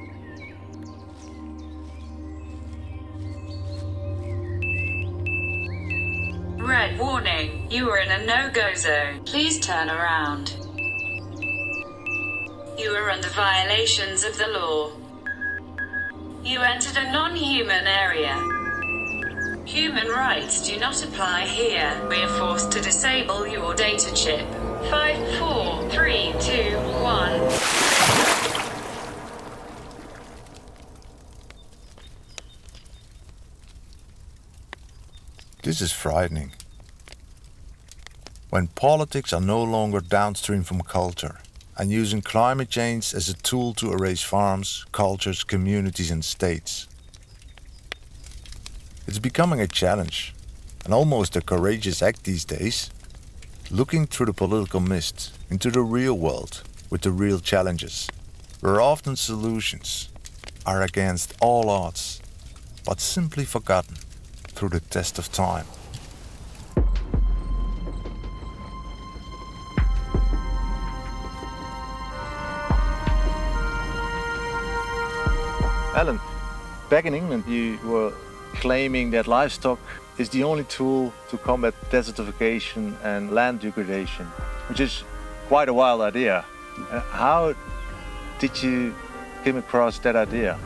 Red warning, you are in a no-go zone. Please turn around. You are under violations of the law. You entered a non-human area. Human rights do not apply here. We are forced to disable your data chip. 5, 4, 3, 2, 1. This is frightening. When politics are no longer downstream from culture and using climate change as a tool to erase farms, cultures, communities and states. It's becoming a challenge and almost a courageous act these days, looking through the political mist into the real world with the real challenges, where often solutions are against all odds, but simply forgotten through the test of time. Alan, back in England you were claiming that livestock is the only tool to combat desertification and land degradation, which is quite a wild idea. How did you come across that idea?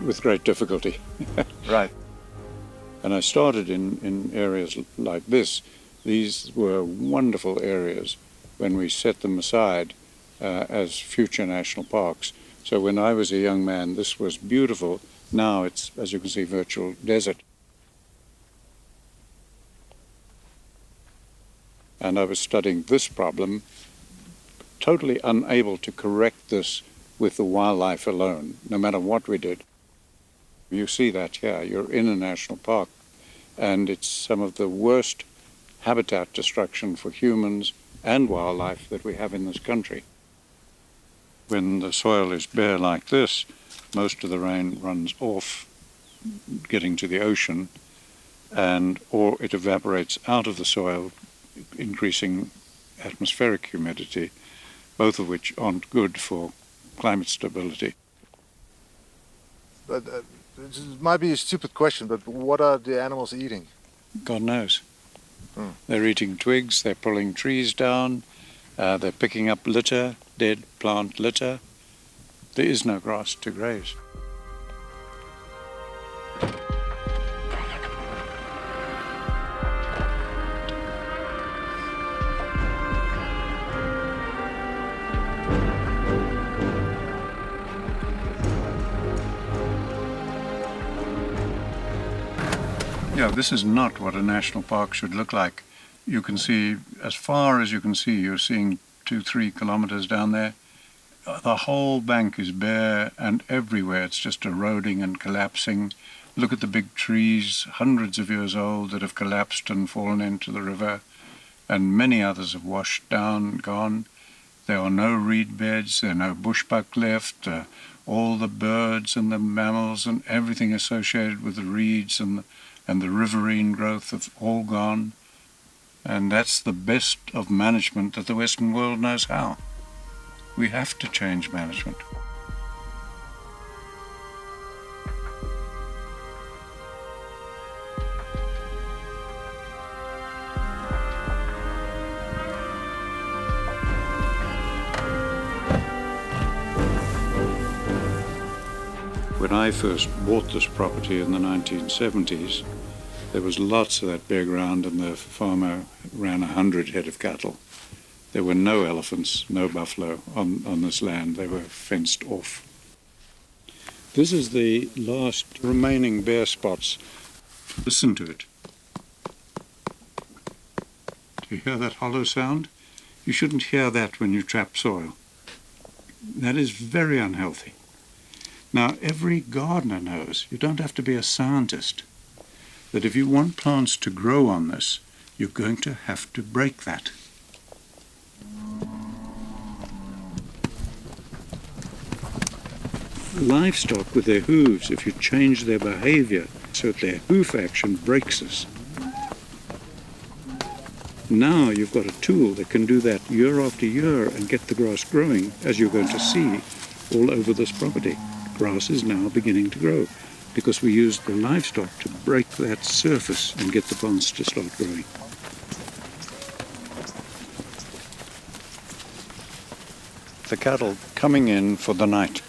With great difficulty. Right. And I started in areas like this. These were wonderful areas when we set them aside as future national parks. So when I was a young man, this was beautiful. Now it's, as you can see, virtual desert. And I was studying this problem, totally unable to correct this with the wildlife alone, no matter what we did. You see that here. You're in a national park, and it's some of the worst habitat destruction for humans and wildlife that we have in this country. When the soil is bare like this, most of the rain runs off, getting to the ocean, or it evaporates out of the soil, increasing atmospheric humidity, both of which aren't good for climate stability. But this might be a stupid question, but what are the animals eating? God knows. They're eating twigs, they're pulling trees down, they're picking up litter, dead plant litter. There is no grass to graze. Yeah, this is not what a national park should look like. You can see, as far as you can see, you're seeing 2-3 kilometers down there. The whole bank is bare, and everywhere it's just eroding and collapsing. Look at the big trees, hundreds of years old, that have collapsed and fallen into the river, and many others have washed down, gone. There are no reed beds, there are no bushbuck left. All the birds and the mammals and everything associated with the reeds and the riverine growth have all gone. And that's the best of management that the Western world knows how. We have to change management. When I first bought this property in the 1970s, there was lots of that bare ground, and the farmer ran 100 head of cattle. There were no elephants, no buffalo on this land. They were fenced off. This is the last remaining bare spots. Listen to it. Do you hear that hollow sound? You shouldn't hear that when you trap soil. That is very unhealthy. Now, every gardener knows, you don't have to be a scientist, that if you want plants to grow on this, you're going to have to break that. Livestock with their hooves, if you change their behavior so that their hoof action breaks us. Now you've got a tool that can do that year after year and get the grass growing, as you're going to see all over this property. Grass is now beginning to grow because we used the livestock to break that surface and get the plants to start growing. The cattle coming in for the night.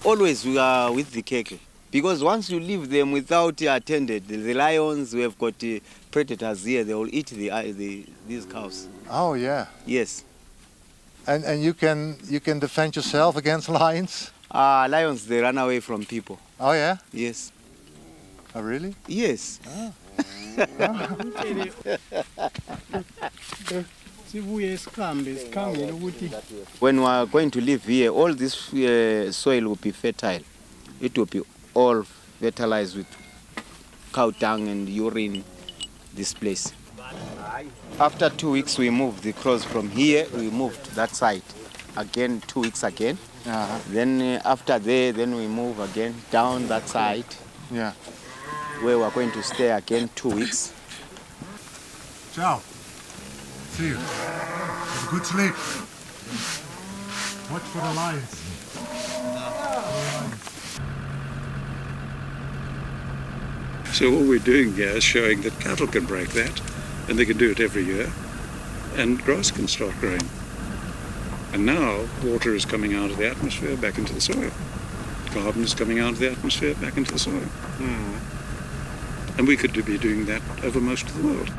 Always we are with the cattle, because once you leave them without attended, the lions, we have got predators here, they will eat these cows. Oh yeah. Yes. And you can defend yourself against lions? Lions, they run away from people. Oh yeah? Yes. Oh really? Yes. Oh. When we are going to live here, all this soil will be fertile. It will be all fertilized with cow dung and urine, this place. After 2 weeks, we moved the crows from here, we moved to that side. Again, 2 weeks again. Then after there, then we move again down that side. Yeah. Where we're going to stay again 2 weeks. Ciao. See you. Have a good sleep. Watch for the lions. So all we're doing here is showing that cattle can break that, and they can do it every year, and grass can start growing. And now water is coming out of the atmosphere back into the soil. Carbon is coming out of the atmosphere back into the soil. And we could be doing that over most of the world.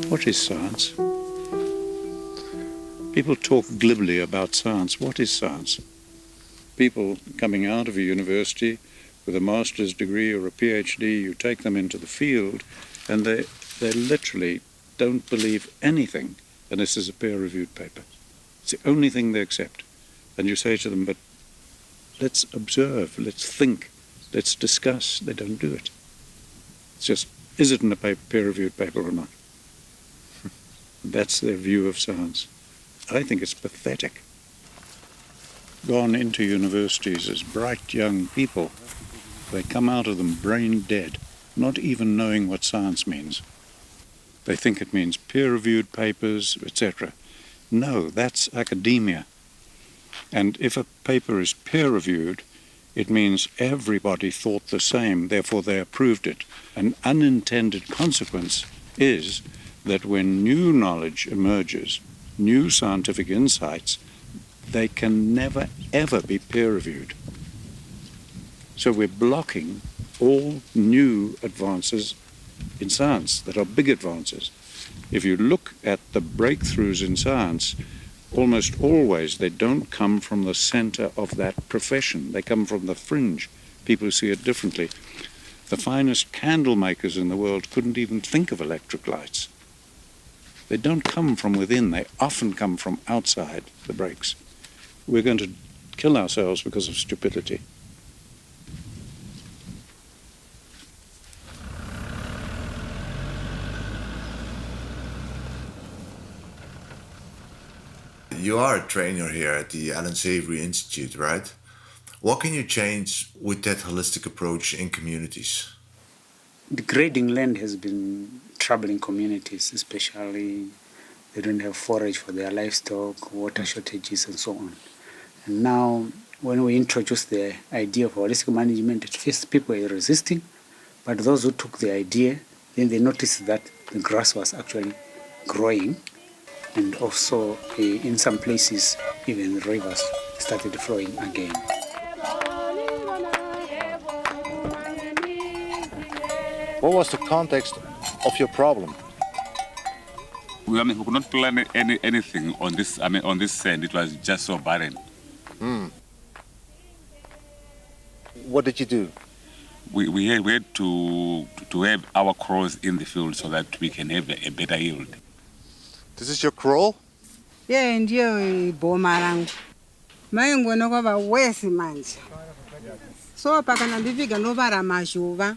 What is science? People talk glibly about science. What is science? People coming out of a university with a master's degree or a PhD, you take them into the field and they literally don't believe anything unless there's a peer-reviewed paper. It's the only thing they accept. And you say to them, but let's observe, let's think, let's discuss. They don't do it. It's just, is it in a peer-reviewed paper or not? That's their view of science. I think it's pathetic. Gone into universities as bright young people, they come out of them brain dead, not even knowing what science means. They think it means peer-reviewed papers, etc. No, that's academia. And if a paper is peer-reviewed, it means everybody thought the same, therefore they approved it. An unintended consequence is that when new knowledge emerges, new scientific insights, they can never, ever be peer-reviewed. So we're blocking all new advances in science that are big advances. If you look at the breakthroughs in science, almost always they don't come from the center of that profession. They come from the fringe. People see it differently. The finest candle makers in the world couldn't even think of electric lights. They don't come from within, they often come from outside the breaks. We're going to kill ourselves because of stupidity. You are a trainer here at the Alan Savory Institute, right? What can you change with that holistic approach in communities? Degrading land has been troubling communities, especially they don't have forage for their livestock, water shortages and so on. And now when we introduced the idea of holistic management, at first people were resisting, but those who took the idea, then they noticed that the grass was actually growing, and also in some places even rivers started flowing again. What was the context of your problem? We could not plant anything on this. On this sand, it was just so barren. What did you do? We had to have our crows in the field so that we can have a better yield. This is your crawl? Yeah, ndiyo ibhoma langu. Maye ngibona kwaba worse manje. so pakana ndifika novara mazhuva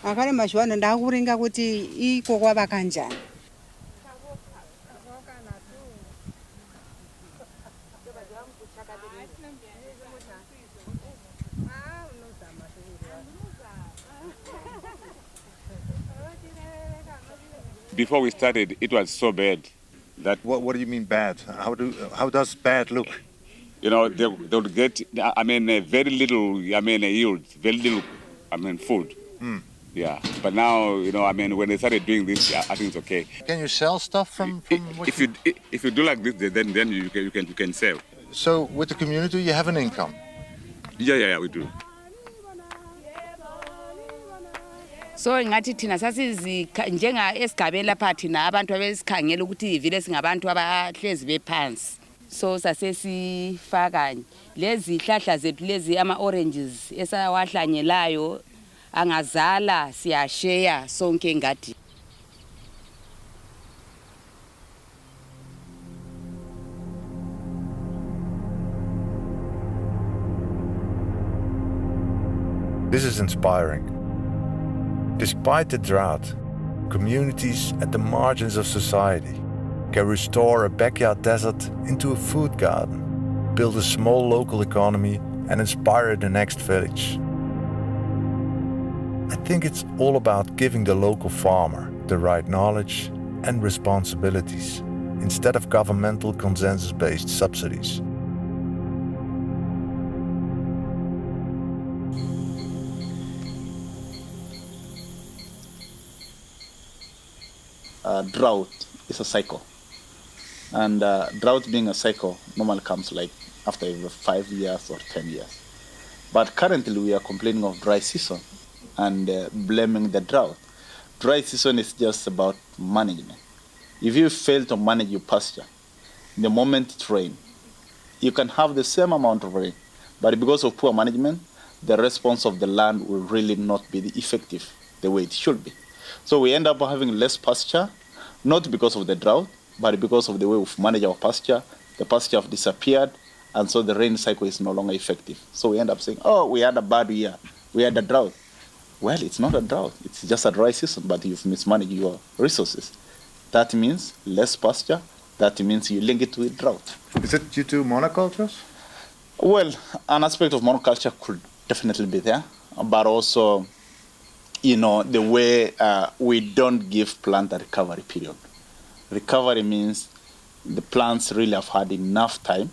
akare mazhuva ndakuringa kuti iko kwava kanjani. Before we started, it was so bad that. What do you mean bad? How does bad look? You know, they would get, very little, yield, very little, food. Yeah, but now, when they started doing this, I think it's okay. Can you sell stuff from if you do like this, then you can sell. So with the community, you have an income. Yeah, we do. So ngathi thina sasizi njenga esigabeni lapha thina abantu abesikhangela ukuthi ivile singabantu abahlezi bephansi. So sasesifaka lezi hlahla zethu lezi ama oranges esawahlanyelayo angazala siyashare sonke engadi. This is inspiring. Despite the drought, communities at the margins of society can restore a backyard desert into a food garden, build a small local economy, and inspire the next village. I think it's all about giving the local farmer the right knowledge and responsibilities instead of governmental consensus-based subsidies. Drought is a cycle, and drought being a cycle normally comes like after every 5 years or 10 years. But currently we are complaining of dry season and blaming the drought. Dry season is just about management. If you fail to manage your pasture, the moment it rains, you can have the same amount of rain, but because of poor management, the response of the land will really not be effective the way it should be. So we end up having less pasture, not because of the drought, but because of the way we've managed our pasture. The pasture have disappeared, and so the rain cycle is no longer effective. So we end up saying, oh, we had a bad year, we had a drought. Well, it's not a drought, it's just a dry season, but you've mismanaged your resources. That means less pasture, that means you link it with drought. Is it due to monocultures? Well, an aspect of monoculture could definitely be there, but also the way we don't give plant a recovery period. Recovery means the plants really have had enough time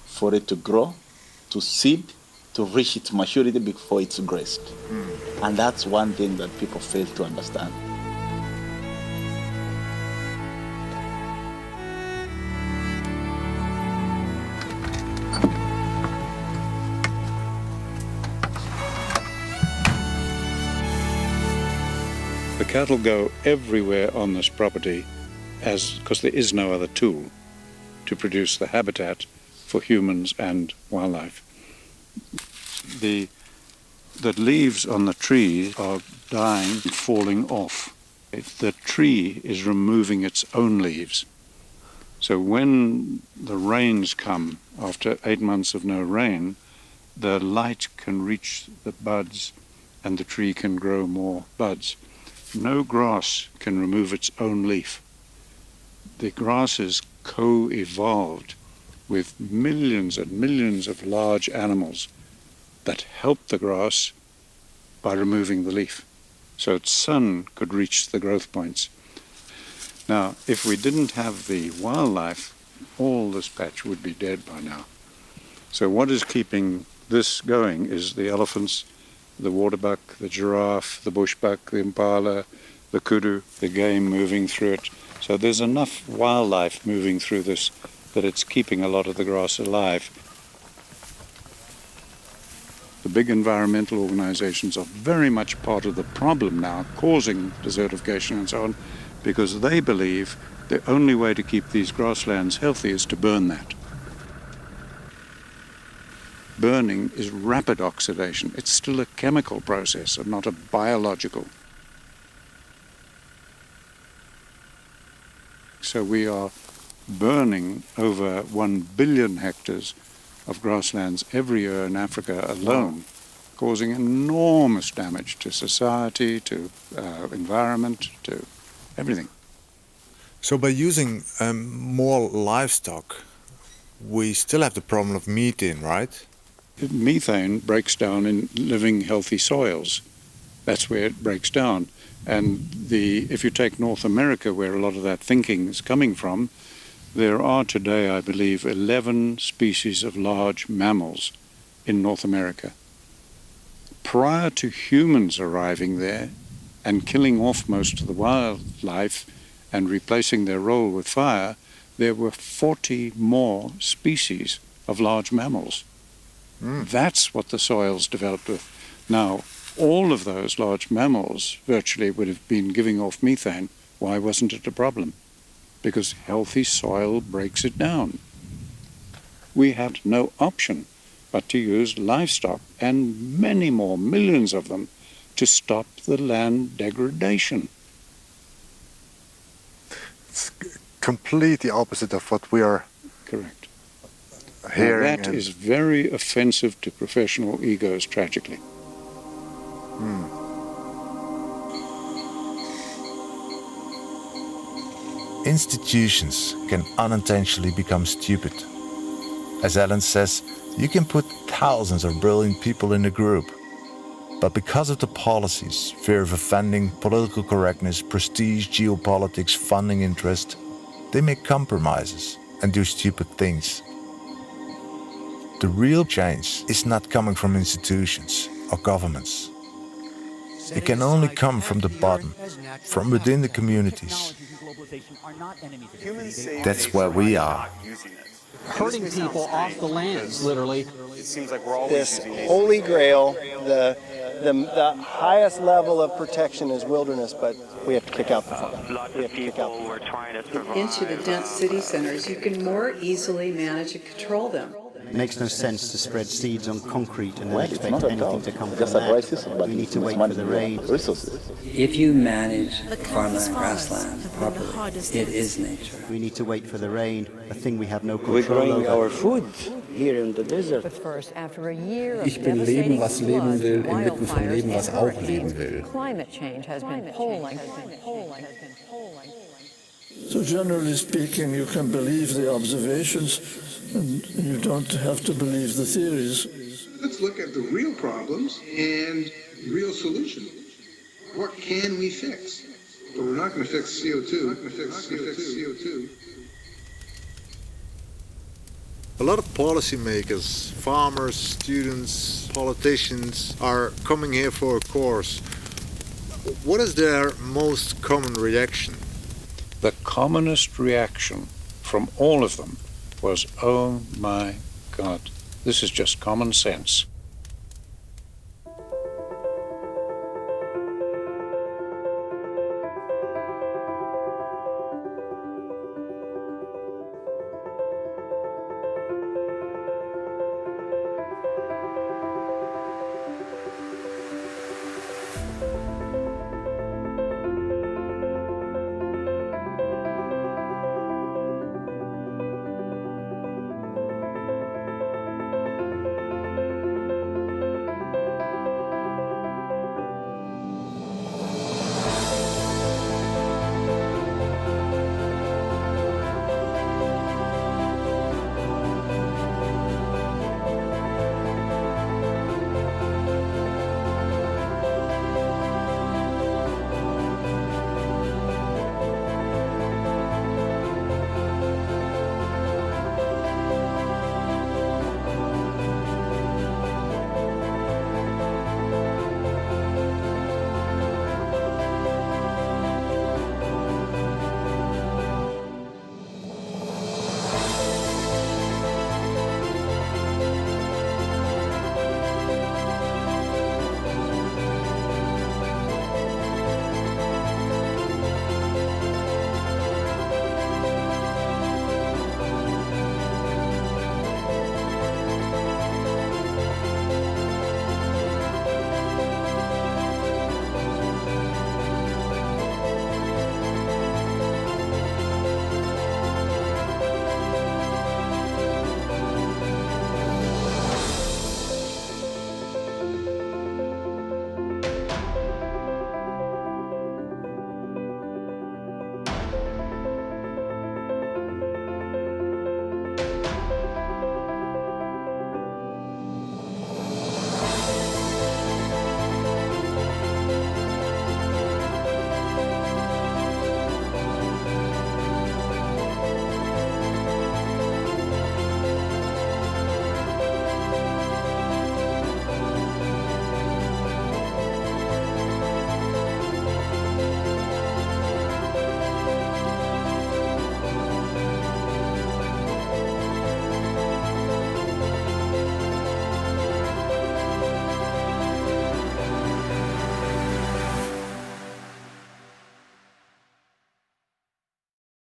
for it to grow, to seed, to reach its maturity before it's grazed. And that's one thing that people fail to understand. The cattle go everywhere on this property because there is no other tool to produce the habitat for humans and wildlife. The leaves on the tree are dying and falling off. The tree is removing its own leaves. So when the rains come, after 8 months of no rain, the light can reach the buds and the tree can grow more buds. No grass can remove its own leaf. The grass is co-evolved with millions and millions of large animals that help the grass by removing the leaf. So its sun could reach the growth points. Now, if we didn't have the wildlife, all this patch would be dead by now. So what is keeping this going is the elephants, the waterbuck, the giraffe, the bushbuck, the impala, the kudu, the game moving through it. So there's enough wildlife moving through this that it's keeping a lot of the grass alive. The big environmental organizations are very much part of the problem now, causing desertification and so on, because they believe the only way to keep these grasslands healthy is to burn that. Burning is rapid oxidation. It's still a chemical process and not a biological. So we are burning over 1 billion hectares of grasslands every year in Africa alone, causing enormous damage to society, to environment, to everything. So by using more livestock, we still have the problem of methane, right? Methane breaks down in living, healthy soils. That's where it breaks down. And if you take North America, where a lot of that thinking is coming from, there are today, I believe, 11 species of large mammals in North America. Prior to humans arriving there and killing off most of the wildlife and replacing their role with fire, there were 40 more species of large mammals. That's what the soils developed with. Now, all of those large mammals virtually would have been giving off methane. Why wasn't it a problem? Because healthy soil breaks it down. We had no option but to use livestock, and many more, millions of them, to stop the land degradation. It's completely opposite of what we are Correct. hearing. Now, that is very offensive to professional egos, tragically. Institutions can unintentionally become stupid. As Ellen says, you can put thousands of brilliant people in a group, but because of the policies, fear of offending, political correctness, prestige, geopolitics, funding interest, they make compromises and do stupid things. The real change is not coming from institutions or governments. It can only come from the bottom, from within the communities. That's where we are. Herding people off the lands, literally. It seems like we're all this holy grail, the highest level of protection is wilderness, but we have to kick out the farm. We have to kick out the farm. Into the dense city centers, you can more easily manage and control them. It makes no sense to spread seeds on concrete and then Well, it's expect not a anything doubt. to come Just from a dry that. season, but We need it's to wait for managed the with rain. resources. If you manage farmland, grassland properly, it is nature. We need to wait for the rain, a thing we have no We're control growing over. our food here in the desert. Ich bin Leben, was leben will, inmitten von Leben, was auch leben will. Climate change has been polling. So generally speaking, you can believe the observations and you don't have to believe the theories. Let's look at the real problems and real solutions. What can we fix? But we're not going to fix CO2. We're not going to fix CO2. A lot of policymakers, farmers, students, politicians are coming here for a course. What is their most common reaction? The commonest reaction from all of them was, oh my God, this is just common sense.